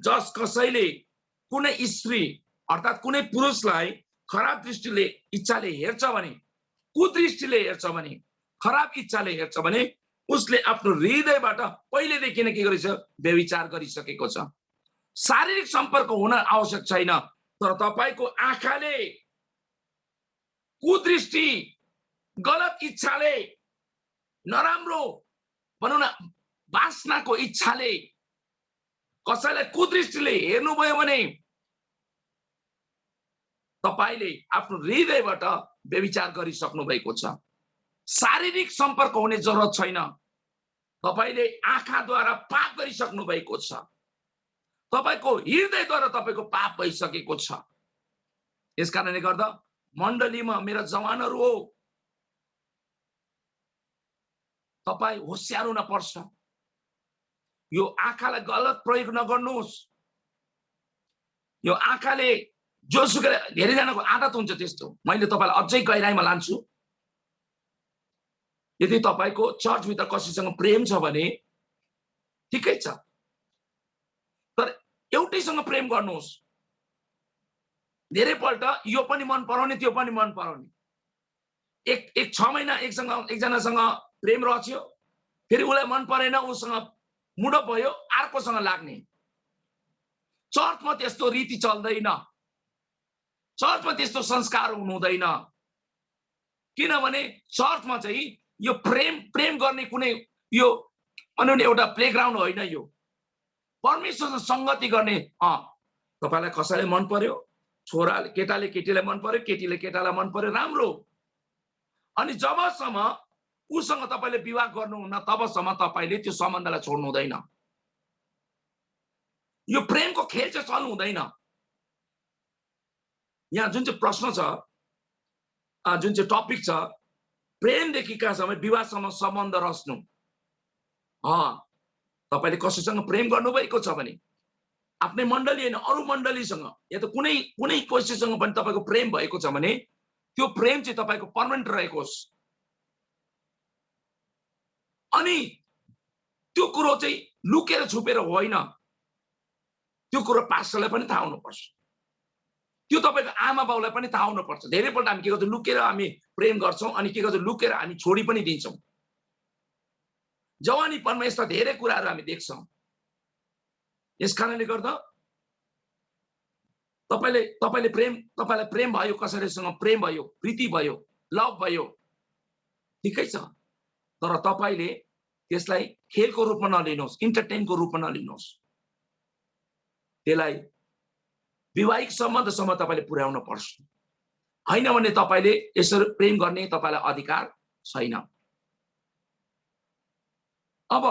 जस कसैले कुनै स्त्री अर्थात् कुनै पुरुषलाई खराब दृष्टिले इच्छाले हेर्छ भने, कुदृष्टिले हेर्छ भने, खराब इच्छाले हेर्छ भने उसले आफ्नो हृदयबाट पहिलेदेखि नै के गरेछ? व्यभिचार गरिसकेको छ। शारीरिक सम्पर्क हुन आवश्यक छैन, तर तपाईको आँखाले कुदृष्टि, गलत इच्छाले, नराम्रो भनौँ न वासनाको इच्छाले कसैलाई कुदृष्टिले हेर्नुभयो भने तपाईले आफ्नो हृदयबाट व्यभिचार गरिसक्नु भएको छ। शारीरिक सम्पर्क हुने जरुरत छैन। तपाईले आँखाद्वारा पाप गरिसक्नु भएको छ। तपाईको हृदयद्वारा तपाईको पाप भइसकेको छ। यसकारणले गर्दा मण्डलीमा मेरा जवानहरू हो, तपाई होशियार हुन पर्छ। यो आँखालाई गलत प्रयोग नगर्नुहोस्। यो आँखाले जोसुकै, धेरैजनाको आदत हुन्छ त्यस्तो। मैले तपाईलाई अझै गहिराइमा लान्छु। यदि तपाईको चर्चभित्र कसैसँग प्रेम छ भने ठिकै छ, तर एउटैसँग प्रेम गर्नुहोस्। धेरैपल्ट यो पनि मन पराउने, त्यो पनि मन पराउने। एक 6 महिना एकजनासँग प्रेम रच्यो, फेरि उसलाई मन परेन, उसँग मुडप भयो, अर्कोसँग लाग्ने। चर्चमा त्यस्तो रीति चल्दैन। चर्चमा त्यस्तो संस्कार हुनु हुँदैन। किनभने चर्चमा चाहिँ यो प्रेम गर्ने कुनै यो भनौँ न एउटा प्लेग्राउन्ड होइन। यो परमेश्वरसँग संगति गर्ने। तपाईलाई कसैले मन पर्यो, छोराले केटाले केटीलाई मन पर्यो, केटीले केटालाई मन पर्यो, राम्रो। अनि जबसम्म उसँग तपाईले विवाह गर्नुहुन्न तबसम्म तपाईले त्यो सम्बन्धलाई छोड्नु हुँदैन। यो प्रेमको खेल चाहिँ चल्नु हुँदैन। यहाँ जुन चाहिँ प्रश्न छ, जुन चाहिँ टपिक छ, प्रेमदेखि कहाँसम्म विवाहसम्म सम्बन्ध रच्नु। तपाईले कसैसँग प्रेम गर्नुभएको छ भने आफ्नै मण्डली हैन अरु मण्डलीसँग या त कुनै कुनै कसैसँग पनि तपाईको प्रेम भएको छ भने त्यो प्रेम चाहिँ तपाईको पर्मानेन्ट रहेको होस्। अनि त्यो कुरो चाहिँ लुकेर छुपेर होइन, त्यो कुरो पास्टरलाई पनि थाहा हुनुपर्छ, त्यो तपाईको आमा बाउलाई पनि थाहा हुनुपर्छ। धेरैपल्ट हामी के गर्छौं, लुकेर हामी प्रेम गर्छौं अनि के गर्छौं, लुकेर हामी छोडी पनि दिन्छौं। जवानीपनमा यस्ता धेरै कुराहरू हामी देख्छौं। यस कारणले गर्दा तपाईलाई प्रेम भयो, कसैसँग प्रेम भयो, प्रीति भयो, लभ भयो, ठिकै छ, तर तपाईले त्यसलाई खेलको रूपमा नलिनुहोस्, इन्टरटेनको रूपमा नलिनुहोस्। त्यसलाई वैवाहिक सम्बन्धसम्म तपाईले पुर्याउन पर्छ। हैन भने तपाईले यसरी प्रेम गर्ने तपाईलाई अधिकार छैन। अब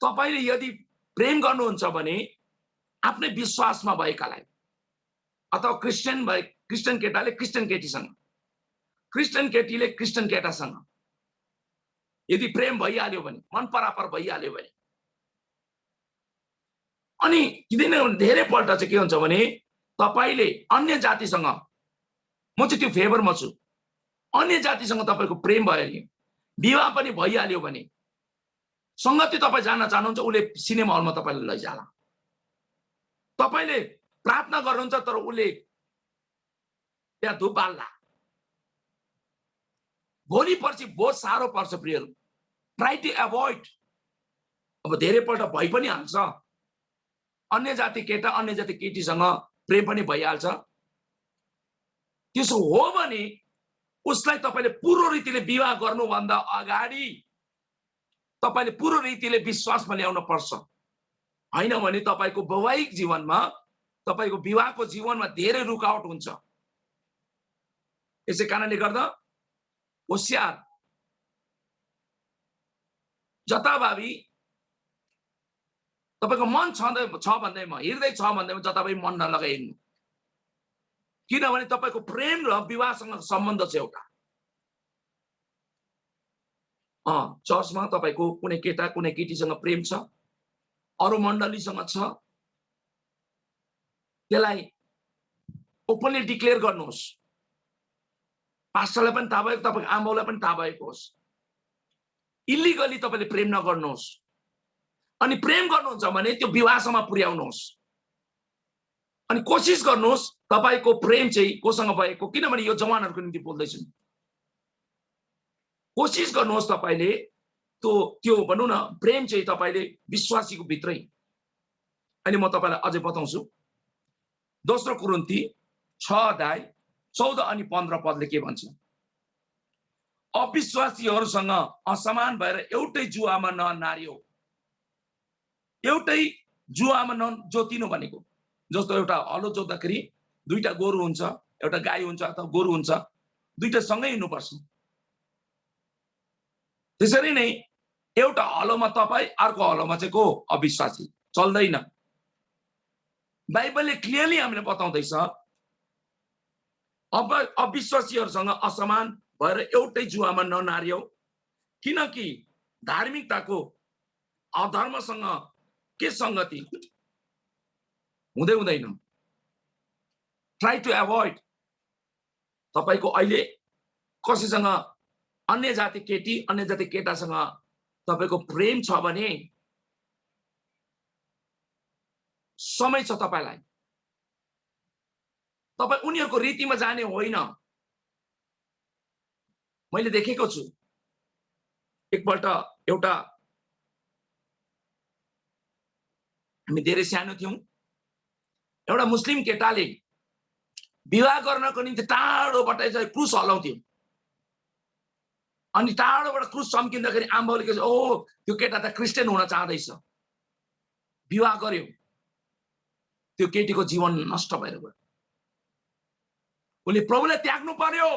तपाईले यदि प्रेम गर्नुहुन्छ भने आफ्नै विश्वासमा भएकालाई, अथवा क्रिस्चियन केटाले क्रिस्चियन केटीसँग, क्रिस्चियन केटीले क्रिस्चियन केटासँग यदि प्रेम भइहाल्यो भने, मन परापर भइहाल्यो भने, अनि किन धेरैपल्ट चाहिँ के हुन्छ भने तपाईले अन्य जातिसँग, म चाहिँ त्यो फेभरमा छु, अन्य जातिसँग तपाईको प्रेम भयो नि, विवाह पनि भइहाल्यो भने संगति तपाईँ जान चाहनुहुन्छ, उसले सिनेमा हलमा तपाईलाई लैजाला। तपाईले प्रार्थना गर्नुहुन्छ तर उसले त्यहाँ धूप बाल्ला। भोलि पर्सि बहुत साह्रो पर्छ प्रियहरू। Try to avoid. अब धेरैपल्ट भइ पनि हाल्छ, अन्य जाति केटा अन्य जाति केटीसँग प्रेम पनि भइहाल्छ। त्यसो हो भने उसलाई तपाईले पूर्ण रीतिले विवाह गर्नुभन्दा अगाडि तपाईले पूर्ण रीतिले विश्वासमा ल्याउन पर्छ। हैन भने तपाईको वैवाहिक जीवनमा, तपाईको विवाहको जीवनमा धेरै रुकावट हुन्छ। यसै कारणले गर्दा होशियार, जताभावी तपाईको मन छ भन्दैमा, हृदय छ भन्दैमा जताभावी मन नलगाइनु। किनभने तपाईको प्रेम र विवाहसँग सम्बन्ध छ एउटा। चर्चमा तपाईको कुनै केटा कुनै केटीसँग प्रेम छ, अरु मण्डलीसँग छ, त्यसलाई ओपनली डिक्लेयर गर्नुहोस्। पास्टरलाई पनि थाहा भएको, तपाईको आमालाई पनि थाहा भएको होस्। इलिगली तपाईले प्रेम नगर्नुहोस्। अनि प्रेम गर्नुहुन्छ भने त्यो विवाहसम्म पुर्याउनुहोस्। अनि कोशिश गर्नुहोस् तपाईको प्रेम चाहिँ कोसँग भएको, किनभने यो जवानहरुको निम्ति बोल्दैछु। कोशिश गर्नुहोस् तपाईले त्यो भन्नु न, प्रेम चाहिँ तपाईले विश्वासीको भित्रै। अनि म तपाईलाई अझै बताउँछु। दोस्रो कोरिन्थी 6:14 अनि 15 पदले के भन्छ? अविश्वासीहरुसँग असमान भएर एउटै जुवामा ननार्यो। एउटै जुवामा नजोतिनु भनेको, जस्तो एउटा हलो जोत्दाखेरि दुईटा गोरु हुन्छ, एउटा गाई हुन्छ अथवा गोरु हुन्छ, दुईटा सँगै हिँड्नुपर्छ। त्यसरी नै एउटा हलोमा तपाई, अर्को हलोमा चाहिँ को अविश्वासी, चल्दैन। बाइबलले क्लियरली हामीले बताउँदैछ, अब अविश्वासीहरुसँग असमान भएर एउटै जुवामा ननार्यो, किनकि धार्मिकताको अधर्मसँग के संगति हुँदै हुँदैन। Try to avoid. तपाईको अहिले कसैसँग अन्य जाति केटी अन्य जाति केटासँग तपाईको प्रेम छ भने समय छ तपाईलाई। तपाई उनीहरुको रीतिमा जाने होइन। मैले देखेको छु एकपल्ट एउटा, हामी धेरै सानो थियौं, एउटा मुस्लिम केटाले विवाह गर्नको निम्ति टाढोबाट चाहिँ क्रुस हलाउँथ्यो। अनि टाढोबाट क्रुस चम्किँदाखेरि आमाले के, ओ त्यो केटा त क्रिस्चियन हुन चाहदैछ, विवाह गर्यो। त्यो केटीको जीवन नष्ट भएर गयो। उले प्रभुलाई त्याग्नु पर्यो।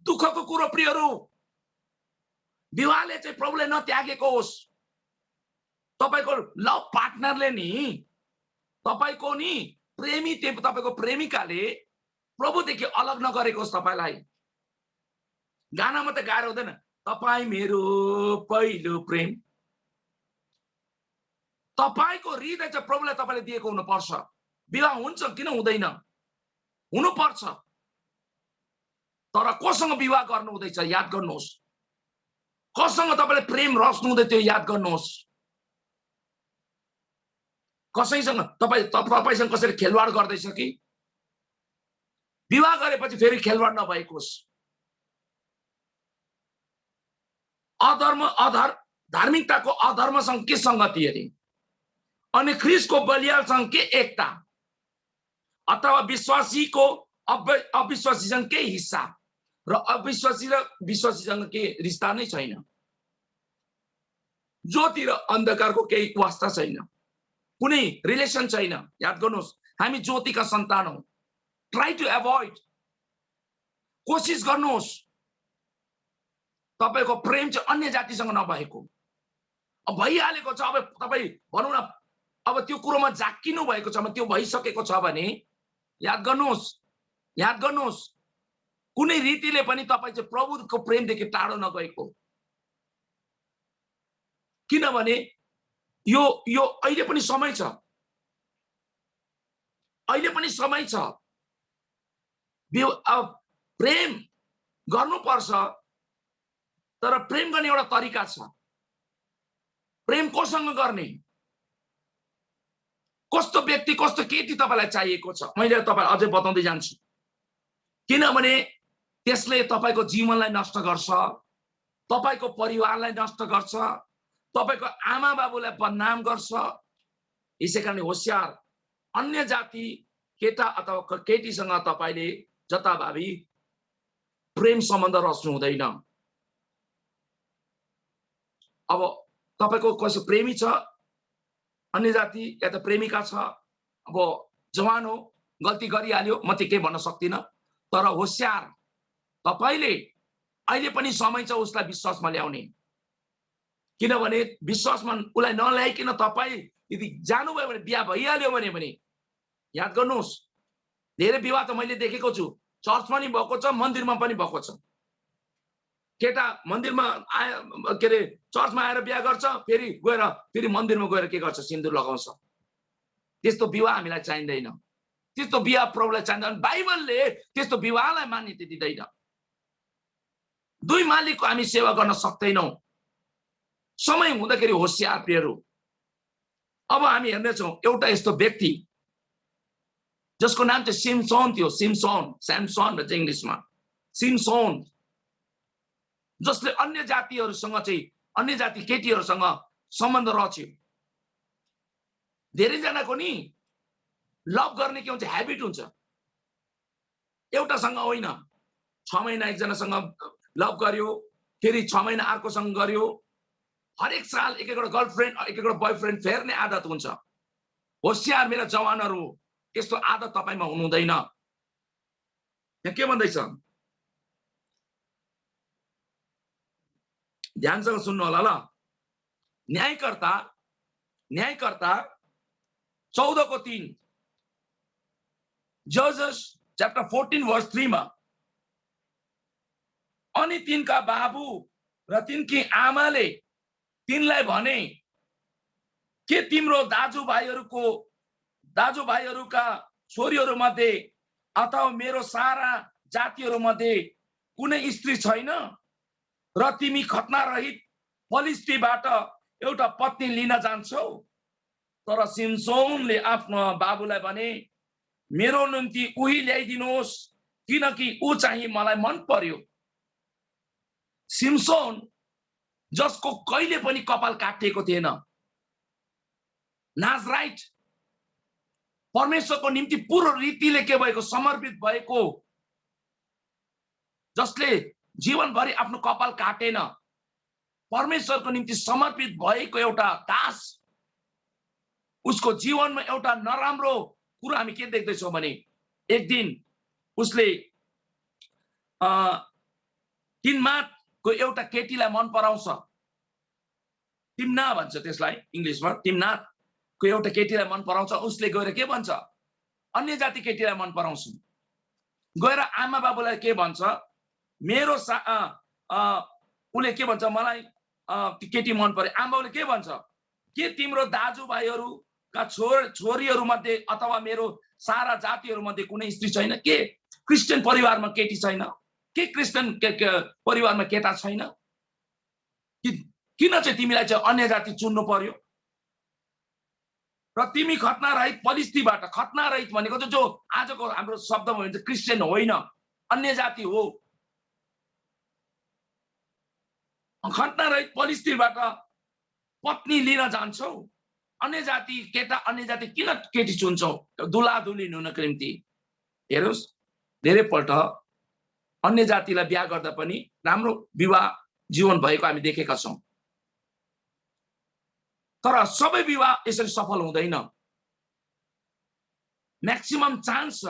दुःखको कुरो प्रियहरू, विवाहले चाहिँ प्रभुलाई नत्यागेको होस्। तपाईको लभ पार्टनरले नि तपाईको नि प्रेमी तपाईको प्रेमिकाले प्रभुदेखि अलग नगरेकोस् तपाईलाई। गानामा त गाएर हुँदैन, तपाई मेरो पहिलो प्रेम। तपाईको हृदय चाहिँ प्रभुलाई तपाईले दिएको हुनुपर्छ। विवाह हुन्छ किन हुँदैन, हुनुपर्छ। तर कोसँग विवाह गर्नु हुँदैछ याद गर्नुहोस्। कोसँग तपाईले प्रेम रच्नु हुँदै त्यो याद गर्नुहोस्। कसैसँग तपाईसँग कसरी खेलवाड गर्दैछ कि? विवाह गरेपछि फेरि खेलवाड नभएकोस्। धार्मिकताको अधर्मसँग के संगति अरे? अनि ख्रीष्टको बलियालसँग के एकता? अथवा विश्वासीको अविश्वासीसँग के हिस्सा? र अविश्वासी र विश्वासीसँग के रिश्ता नै छैन। ज्योति र अन्धकारको केही वास्ता छैन, कुनै रिलेसन छैन। याद गर्नुहोस्, हामी ज्योतिका सन्तान हौ। ट्राई टु एभोइड, कोशिश गर्नुहोस् तपाईको प्रेम चाहिँ अन्य जातिसँग नभएको। अब भइहालेको छ, अब तपाई भनौँ न अब त्यो कुरोमा जाकिनु भएको छ, त्यो भइसकेको छ भने याद गर्नुहोस् कुनै रीतिले पनि तपाई चाहिँ प्रभुको प्रेमदेखि टाढो नगएको। किनभने यो अहिले पनि समय छ, अहिले पनि समय छ। प्रेम गर्नुपर्छ, तर प्रेम गर्ने एउटा तरिका छ। प्रेम कोसँग गर्ने, कस्तो व्यक्ति कस्तो केटी तपाईलाई चाहिएको छ, मैले तपाईलाई अझै बताउँदै जान्छु। किनभने त्यसले तपाईको जीवनलाई नष्ट गर्छ, तपाईको परिवारलाई नष्ट गर्छ, तपाईको आमा बाबुलाई बदनाम गर्छ। यसैकारण होशियार। अन्य जाति केटा अथवा केटीसँग तपाईले जताभावी प्रेम सम्बन्ध रच्नु हुँदैन। अब तपाईको कसै प्रेमी छ, अन्य जाति या त प्रेमिका छ, अब जवान हो, गल्ती गरिहाल्यो, म त के भन्न सक्दिन। तर होशियार, तपाईले अहिले पनि समय छ उसलाई विश्वासमा ल्याउने। किनभने विश्वासमा उसलाई नल्याइकिन तपाईँ यदि जानुभयो भने, बिहा भइहाल्यो भने याद गर्नुहोस्, धेरै विवाह त मैले देखेको छु। चर्चमा पनि भएको छ, मन्दिरमा पनि भएको छ। केटा मन्दिरमा के अरे चर्चमा आएर बिहा गर्छ, फेरि मन्दिरमा गएर के गर्छ, सिन्दुर लगाउँछ। त्यस्तो विवाह हामीलाई चाहिँदैन, त्यस्तो विवाह प्रभुलाई चाहिँदैन। बाइबलले त्यस्तो विवाहलाई मान्यता दिँदैन। दुई मालिकको हामी सेवा गर्न सक्दैनौँ। समय हुँदाखेरि होशियार प्रियहरू। अब हामी हेर्नेछौँ एउटा यस्तो व्यक्ति जसको नाम चाहिँ सिमसोन थियो। स्यामसन भन्छ इङ्ग्लिसमा, सिमसोन, जसले अन्य जातिहरूसँग चाहिँ अन्य जाति केटीहरूसँग सम्बन्ध रच्यो। धेरैजनाको नि लभ गर्ने के हुन्छ, ह्याबिट हुन्छ। एउटासँग होइन, 6 महिना एकजनासँग लभ गर्यो, फेरि 6 महिना अर्कोसँग गर्यो, हरेक साल एक एकवटा गर्लफ्रेन्ड एक एकवटा बोयफ्रेन्ड फेर्ने आदत हुन्छ। होशियार मेरा जवानहरू, त्यस्तो आदत तपाईमा हुनु हुँदैन। यहाँ के भन्दैछ, ध्यानसँग सुन्नु होला ल। न्यायकर्ता 14:3, जजेस च्याप्टर 14 वर्स 3 मा, अनि तिनका बाबु र तिनकी आमाले तिनलाई भने, के तिम्रो दाजुभाइहरूका छोरीहरू मध्ये अथवा मेरो सारा जातिहरू मध्ये कुनै स्त्री छैन र तिमी खतना रहित फलिस्तीबाट एउटा पत्नी लिन जान्छौ? तर सिमसोनले आफ्नो बाबुलाई भने, मेरो निम्ति उही ल्याइदिनुहोस्, किनकि ऊ चाहिँ मलाई मन पर्यो। सिमसोन जसको कहिले पनि कपाल काटिएको थिएन, नाजराइट, परमेश्वरको निम्ति पूर्ण रीतिले के भएको, समर्पित भएको, जसले जीवनभरि आफ्नो कपाल काटेन, परमेश्वरको निम्ति समर्पित भएको एउटा दास। उसको जीवनमा एउटा नराम्रो कुरा हामी के देख्दैछौँ भने, एक दिन उसले तिम्नातको एउटा केटीलाई मन पराउँछ। तिम्ना भन्छ त्यसलाई इङ्ग्लिसमा, तिम्नात। एउटा केटीलाई मन पराउँछ, उसले गएर के भन्छ, अन्य जाति केटीलाई मन पराउँछु, गएर आमा बाबुलाई के भन्छ, मेरो उसले के भन्छ, मलाई केटी मन पर्यो, आमा बाबुले के भन्छ, के तिम्रो दाजुभाइहरूका छोरीहरू मध्ये अथवा मेरो सारा जातिहरू मध्ये कुनै स्त्री छैन, के क्रिस्चियन परिवारमा केटी छैन, के क्रिस्चियन परिवारमा केटा छैन, किन चाहिँ तिमीलाई चाहिँ अन्य जाति चुन्नु पर्यो? र तिमी खतना रहित पलिस्तीबाट, खतना रहित भनेको चाहिँ जो आजको हाम्रो शब्दमा भन्छ क्रिस्चियन होइन, अन्य जाति हो, खतना रहित पलिस्तीबाट पत्नी लिन जान्छौ, अन्य जाति केटा, अन्य जाति किन केटी चुन्छौ दुलादुली हुनको निम्ति? हेर्नुस्, धेरै पल्ट अन्य जातिलाई बिहा गर्दा पनि राम्रो विवाह जीवन भएको हामी देखेका छौं, तर सबै विवाह यसरी सफल हुँदैन। म्याक्सिमम चान्स छ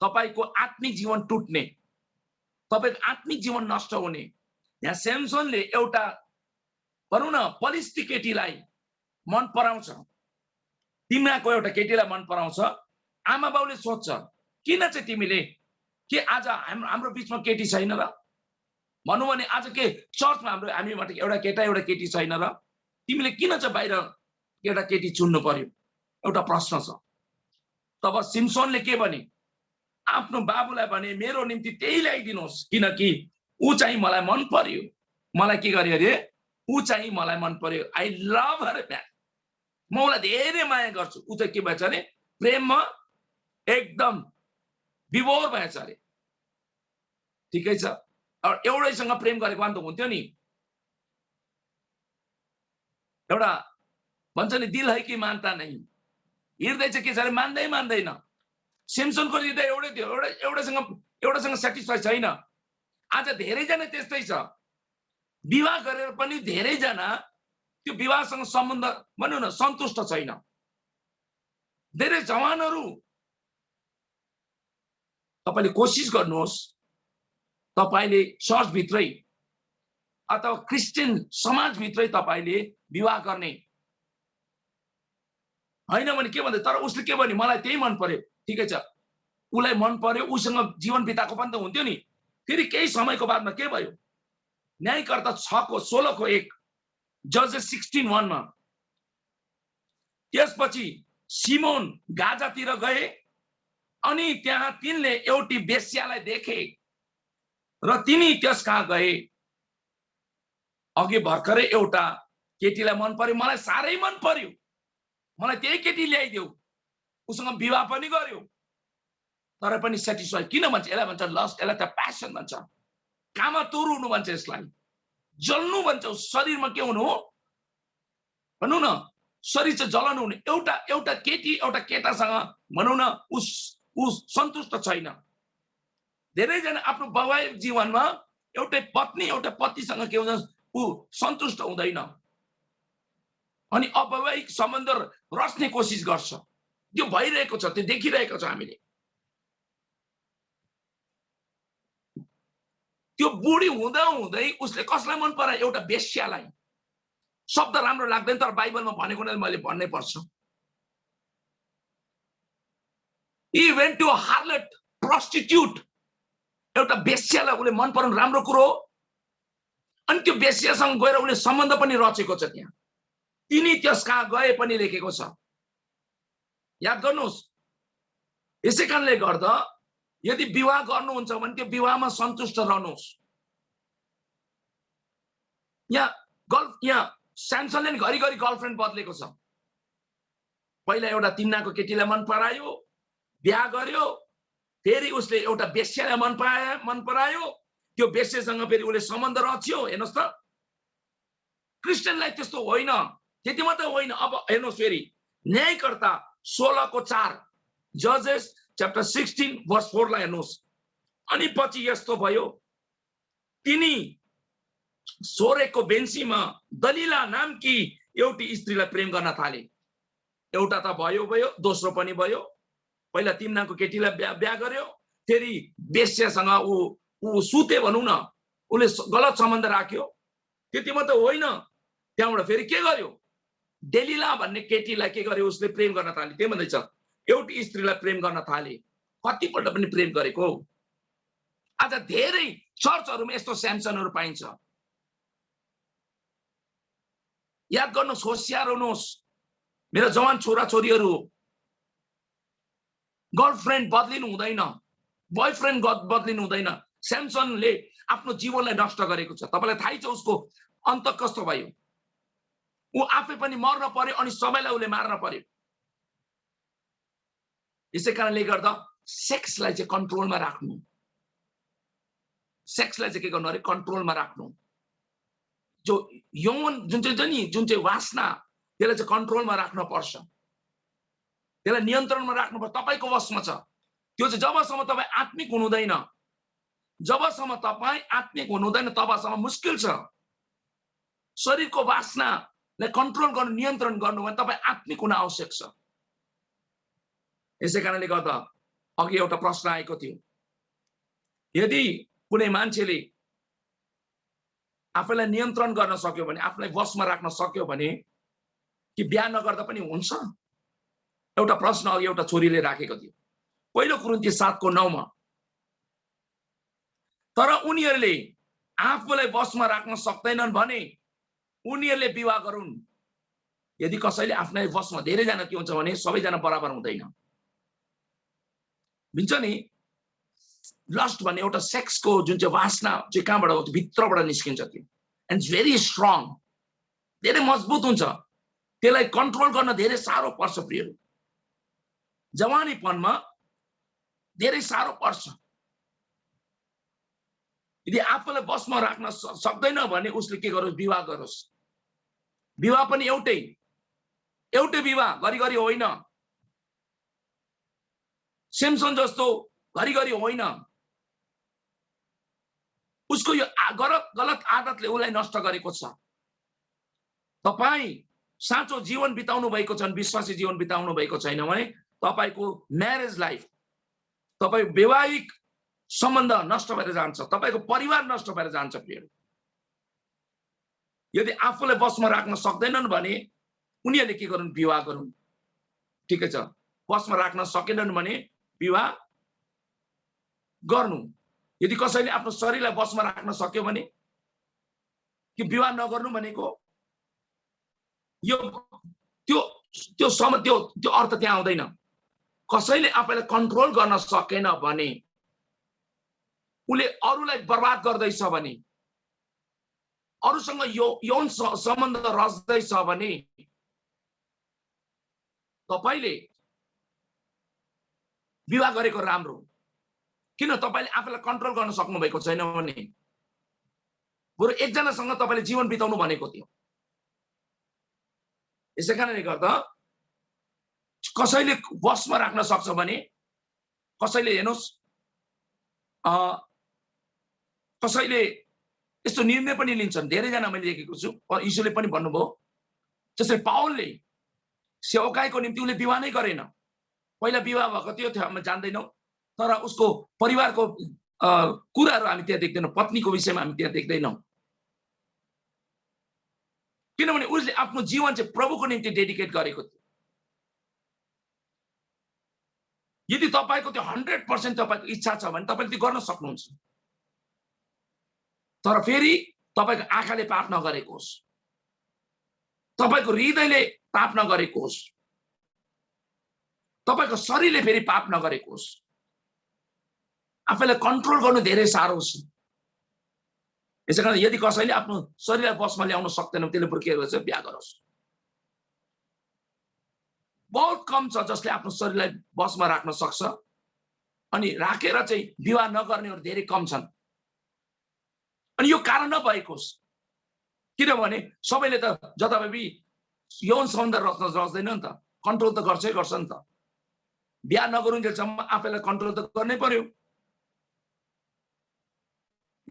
तपाईको आत्मिक जीवन टुट्ने, तपाईको आत्मिक जीवन नष्ट हुने। यहाँ सैमसनले एउटा भनौं न पलिस्ती केटीलाई मन पराउँछ, तिमीको एउटा केटीलाई मन पराउँछ, आमा बाउले सोध्छ किन चाहिँ तिमीले, के आज हाम्रो बीचमा केटी छैन र? भनौं भने आज के चर्चमा हामीबाट एउटा केटा एउटा केटी छैन र? तिमीले किन चाहिँ बाहिर एउटा केटी चुन्नु पर्यो? एउटा प्रश्न छ। तब सिम्सोनले के भने, आफ्नो बाबुलाई भने मेरो निम्ति त्यही ल्याइदिनुहोस्, किनकि ऊ चाहिँ मलाई मन पर्यो, मलाई के गर्यो अरे, ऊ चाहिँ मलाई मन पर्यो, आई लभ हर म्यान, म उसलाई धेरै माया गर्छु। ऊ चाहिँ के भएछ अरे, प्रेममा एकदम विभोर भएछ अरे। ठिकै छ, एउटैसँग प्रेम गरेको अन्त हुन्थ्यो नि, एउटा भन्छ नि दिल है कि मान्ता नहीं, हृदय चाहिँ के छ अरे, मान्दै मान्दैन। सिम्सनको हृदय एउटै थियो, एउटासँग सेटिस्फाई छैन। आज धेरैजना त्यस्तै छ, विवाह गरेर पनि धेरैजना त्यो विवाहसँग सम्बन्ध भनौं न सन्तुष्ट छैन। धेरै जवानहरू तपाईले कोसिस गर्नुहोस्, तपाईले चर्च भित्रै अथवा क्रिस्चियन समाज भित्रै तपाईले विवाह गर्ने हैन भने के भन्दै, तर उसले के भन्यो, मलाई त्यही मन पर्यो। ठिकै छ, उलाई मन पर्यो, उसँग जीवन बिताएको पनि त हुन्थ्यो नि। फेरि केही समयको बादमा के भयो, न्यायकर्ता 6:16 जजेस 16:1 मा, त्यसपछि सिमोन गाजातिर गए अनि त्यहाँ तिनले एउटी बेश्यालाई देखे र तिनी त्यस कहाँ गए। अघि भर्खरै एउटा केटीलाई मन पर्यो, मलाई साह्रै मन पर्यो, मलाई त्यही केटी ल्याइदेऊ, उसँग विवाह पनि गर्यो, तर पनि सेटिस्फाई किन भन्छ? यसलाई भन्छ लस्ट, यसलाई त प्यासन भन्छ, कामतुर हुनु भन्छ, यसलाई जल्नु भन्छ। शरीरमा के हुनु हो भनौं न, शरीर चाहिँ जलन हुने। एउटा केटी एउटा केटासँग भनौं न उ सन्तुष्ट छैन। धेरैजना आफ्नो वैवाहिक जीवनमा एउटै पत्नी एउटा पतिसँग के हुन्छ, उ सन्तुष्ट हुँदैन अनि अवैवाहिक सम्बन्ध रच्ने कोसिस गर्छ। त्यो भइरहेको छ, त्यो देखिरहेको छ हामीले। त्यो बुढी हुँदा हुँदै उसले कसलाई मन परायो? एउटा बेश्यालाई। शब्द राम्रो लाग्दैन, तर बाइबलमा भनेको नै मैले भन्नै पर्छ। He went to a harlot, prostitute, एउटा बेश्यालाई उसले मन पराउनु राम्रो कुरो हो। अनि त्यो बेश्यासँग गएर उसले सम्बन्ध पनि रचेको छ। त्यहाँ तिनी त्यस कहाँ गए पनि लेखेको छ, याद गर्नुहोस्। यसै कारणले गर्दा यदि विवाह गर्नुहुन्छ भने त्यो विवाहमा सन्तुष्ट रहनुहोस्। यहाँ स्यामसनले घरिघरि गर्लफ्रेन्ड बदलेको छ। पहिला एउटा तिम्नाको केटीलाई मन परायो, बिहा गर्यो, फेरि उसले एउटा बेश्यालाई मन परायो, त्यो बेश्यासँग फेरि उसले सम्बन्ध रच्यो। हेर्नुहोस् त, क्रिस्चियनलाई त्यस्तो होइन। त्यति मात्रै होइन, अब हेर्नुहोस् फेरि न्यायकर्ता 16:4 जजेस च्याप्टर 16:4 लाई हेर्नुहोस्। अनि पछि यस्तो भयो, तिनी सोरेको बेन्सीमा दलिला नामकी एउटी स्त्रीलाई प्रेम गर्न थाले। एउटा त भयो, दोस्रो पनि भयो। पहिला तिम्नाको केटीलाई बिहा गर्यो, फेरि बेश्यासँग ऊ सुते भनौं न, उसले गलत सम्बन्ध राख्यो। त्यति मात्रै होइन, त्यहाँबाट फेरि के गर्यो, डेलिला भन्ने केटीलाई के गर्यो उसले प्रेम गर्न थाले के भन्दैछ एउटी स्त्रीलाई प्रेम गर्न थाले कतिपल्ट पनि प्रेम गरेको आज धेरै चर्चहरुमा यस्तो स्याम्सनहरु पाइन्छ याद गर्नुस् होशियार हुनुस् मेरो जवान छोरा छोरीहरु गर्लफ्रेन्ड बदलिनु हुँदैन बॉयफ्रेन्ड बदलिनु हुँदैन स्याम्सनले आफ्नो जीवनलाई नष्ट गरेको छ तपाईलाई थाहै छ उसको अन्त कस्तो भयो उ आफै पनि मर्न पर्यो अनि सबैलाई उले मार्न पर्यो यसै कारणले गर्दा सेक्सलाई चाहिँ कन्ट्रोलमा राख्नु सेक्सलाई चाहिँ के गर्नु अरे कन्ट्रोलमा राख्नु जो यौन जुन चाहिँ वासना त्यसलाई चाहिँ कन्ट्रोलमा राख्न पर्छ त्यसलाई नियन्त्रणमा राख्नु पर्छ तपाईको वशमा छ त्यो चाहिँ जबसम्म तपाई आत्मिक हुनुहुँदैन जबसम्म तपाई आत्मिक हुनुहुँदैन तबसम्म मुस्किल छ शरीरको वासनालाई कन्ट्रोल गर्नु नियन्त्रण गर्नु भने तपाई आत्मिक हुन आवश्यक छ यसै कारणले गर्दा अघि एउटा प्रश्न आएको थियो यदि कुनै मान्छेले आफैलाई नियन्त्रण गर्न सक्यो भने आफैलाई वशमा राख्न सक्यो भने कि बिहा नगर्दा पनि हुन्छ एउटा प्रश्न अघि एउटा छोरीले राखेको थियो पहिलो कुरिन्ती 7:9 मा तर उनीहरूले आफूलाई वशमा राख्न सक्दैनन् भने उनीहरूले विवाह गरून् यदि कसैले आफ्नै वशमा धेरै जना के हुन्छ भने सबैजना बराबर हुँदैन भन्छ नि लस्ट भन्ने एउटा सेक्सको जुन चाहिँ वासना चाहिँ कहाँबाट आउँछ भित्रबाट निस्किन्छ त्यो एन्ड इट्स भेरी स्ट्रङ धेरै मजबुत हुन्छ त्यसलाई कन्ट्रोल गर्न धेरै साह्रो पर्छ प्रियहरू जवानीपनमा धेरै साह्रो पर्छ यदि आफूलाई बसमा राख्न सक्दैन भने उसले के गरोस् विवाह गरोस् विवाह पनि एउटै विवाह घरिघरि होइन सिम्सन जस्तो घरिघरि होइन उसको यो गलत आदतले उसलाई नष्ट गरेको छ तपाई साँचो जीवन बिताउनु भएको छ विश्वासी जीवन बिताउनु भएको छैन भने तपाईको म्यारेज लाइफ तपाई वैवाहिक सम्बन्ध नष्ट भएर जान्छ तपाईको परिवार नष्ट भएर जान्छ प्रियहरू यदि आफूलाई बसमा राख्न सक्दैनन् भने उनीहरूले के गरून् विवाह गरून् ठिकै छ बसमा राख्न सकेनन् भने विवाह गर्नु यदि कसैले आफ्नो शरीरलाई बसमा राख्न सक्यो भने कि विवाह नगर्नु भनेको यो त्यो अर्थ त्यहाँ आउँदैन कसैले आफैलाई कन्ट्रोल गर्न सकेन भने उले अरूलाई बर्बाद गर्दैछ भने अरूसँग यौन सम्बन्ध रच्दैछ भने तपाईले विवाह गरेको राम्रो किन तपाईले आफैलाई कन्ट्रोल गर्न सक्नु भएको छैन भने बरु एकजनासँग तपाईले जीवन बिताउनु भनेको थियो यसै कारणले गर्दा कसैले वशमा राख्न सक्छ भने कसैले हेर्नुस् कसैले यस्तो निर्णय पनि लिन्छन् धेरैजना मैले देखेको छु यीशुले पनि भन्नुभयो जसरी पावलले सेवकाईको निम्ति उले विवाह नै गरेन पहिला विवाह भएको थियो हामी जान्दैनौं तर उसको परिवारको कुराहरू हामी त्यहाँ देख्दैनौं पत्नीको विषयमा हामी त्यहाँ देख्दैनौं किनभने उसले आफ्नो जीवन चाहिँ प्रभुको निम्ति डेडिकेट गरेको थियो यदि तपाईको त्यो 100% तपाईको इच्छा छ भने तपाईले त्यो गर्न सक्नुहुन्छ तर फेरि तपाईको आँखाले पाप नगरेको होस् तपाईको हृदयले पाप नगरेको होस् तपाईको शरीरले फेरि पाप नगरेको होस् आफैलाई कन्ट्रोल गर्नु धेरै साह्रो छ यसैकारण यदि कसैले आफ्नो शरीरलाई बसमा ल्याउन सक्दैन त्यसले बरु के गर्छ बिहा गरोस् बहुत कम छ जसले आफ्नो शरीरलाई बसमा राख्न सक्छ अनि राखेर चाहिँ विवाह नगर्नेहरू धेरै कम छन् अनि यो कारण नभएकोस् किनभने सबैले त जताभावी यौन सम्बन्ध रच्दैन नि त कन्ट्रोल त गर्छ नि त बिहा नगरुन्जेलसम्म आफैलाई कन्ट्रोल त गर्नै पर्यो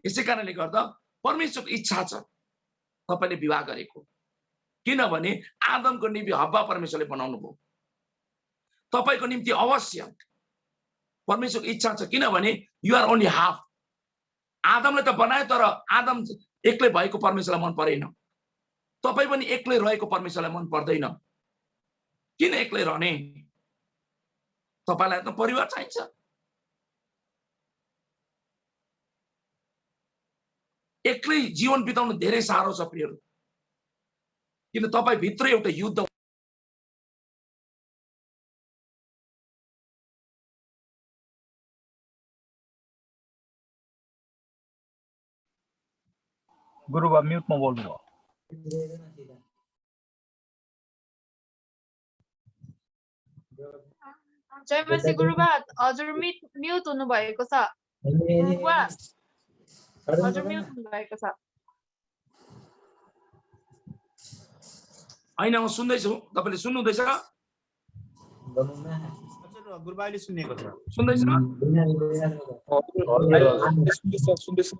यसै कारणले गर्दा परमेश्वरको इच्छा छ तपाईले विवाह गरेको किनभने आदमको निम्ति हव्वा परमेश्वरले बनाउनु भयो तपाईको निम्ति अवश्य परमेश्वरको इच्छा छ किनभने यु आर ओन्ली हाफ आदमले त बनायो तर आदम एक्लै भएको परमेश्वरलाई मन परेन तपाई पनि एक्लै रहेको परमेश्वरलाई मन पर्दैन। किन एक्लै रहने? तपाईलाई त परिवार चाहिन्छ। एक्लै जीवन बिताउनु धेरै साह्रो छ प्रियहरू, किन तपाई भित्र एउटा युद्ध गुरुबा म्युटमा बोल्नुभयो। जयमसी गुरुबा हजुर म्युट हुनु भएको छ। गुरुबा हजुर म्युट हुनु भएको छ। हैन म सुन्दैछु, तपाईले सुन्नुहुँदैछ? हजुर गुरुबाले सुनेको छ। सुन्दैछ? सुन्दैछु।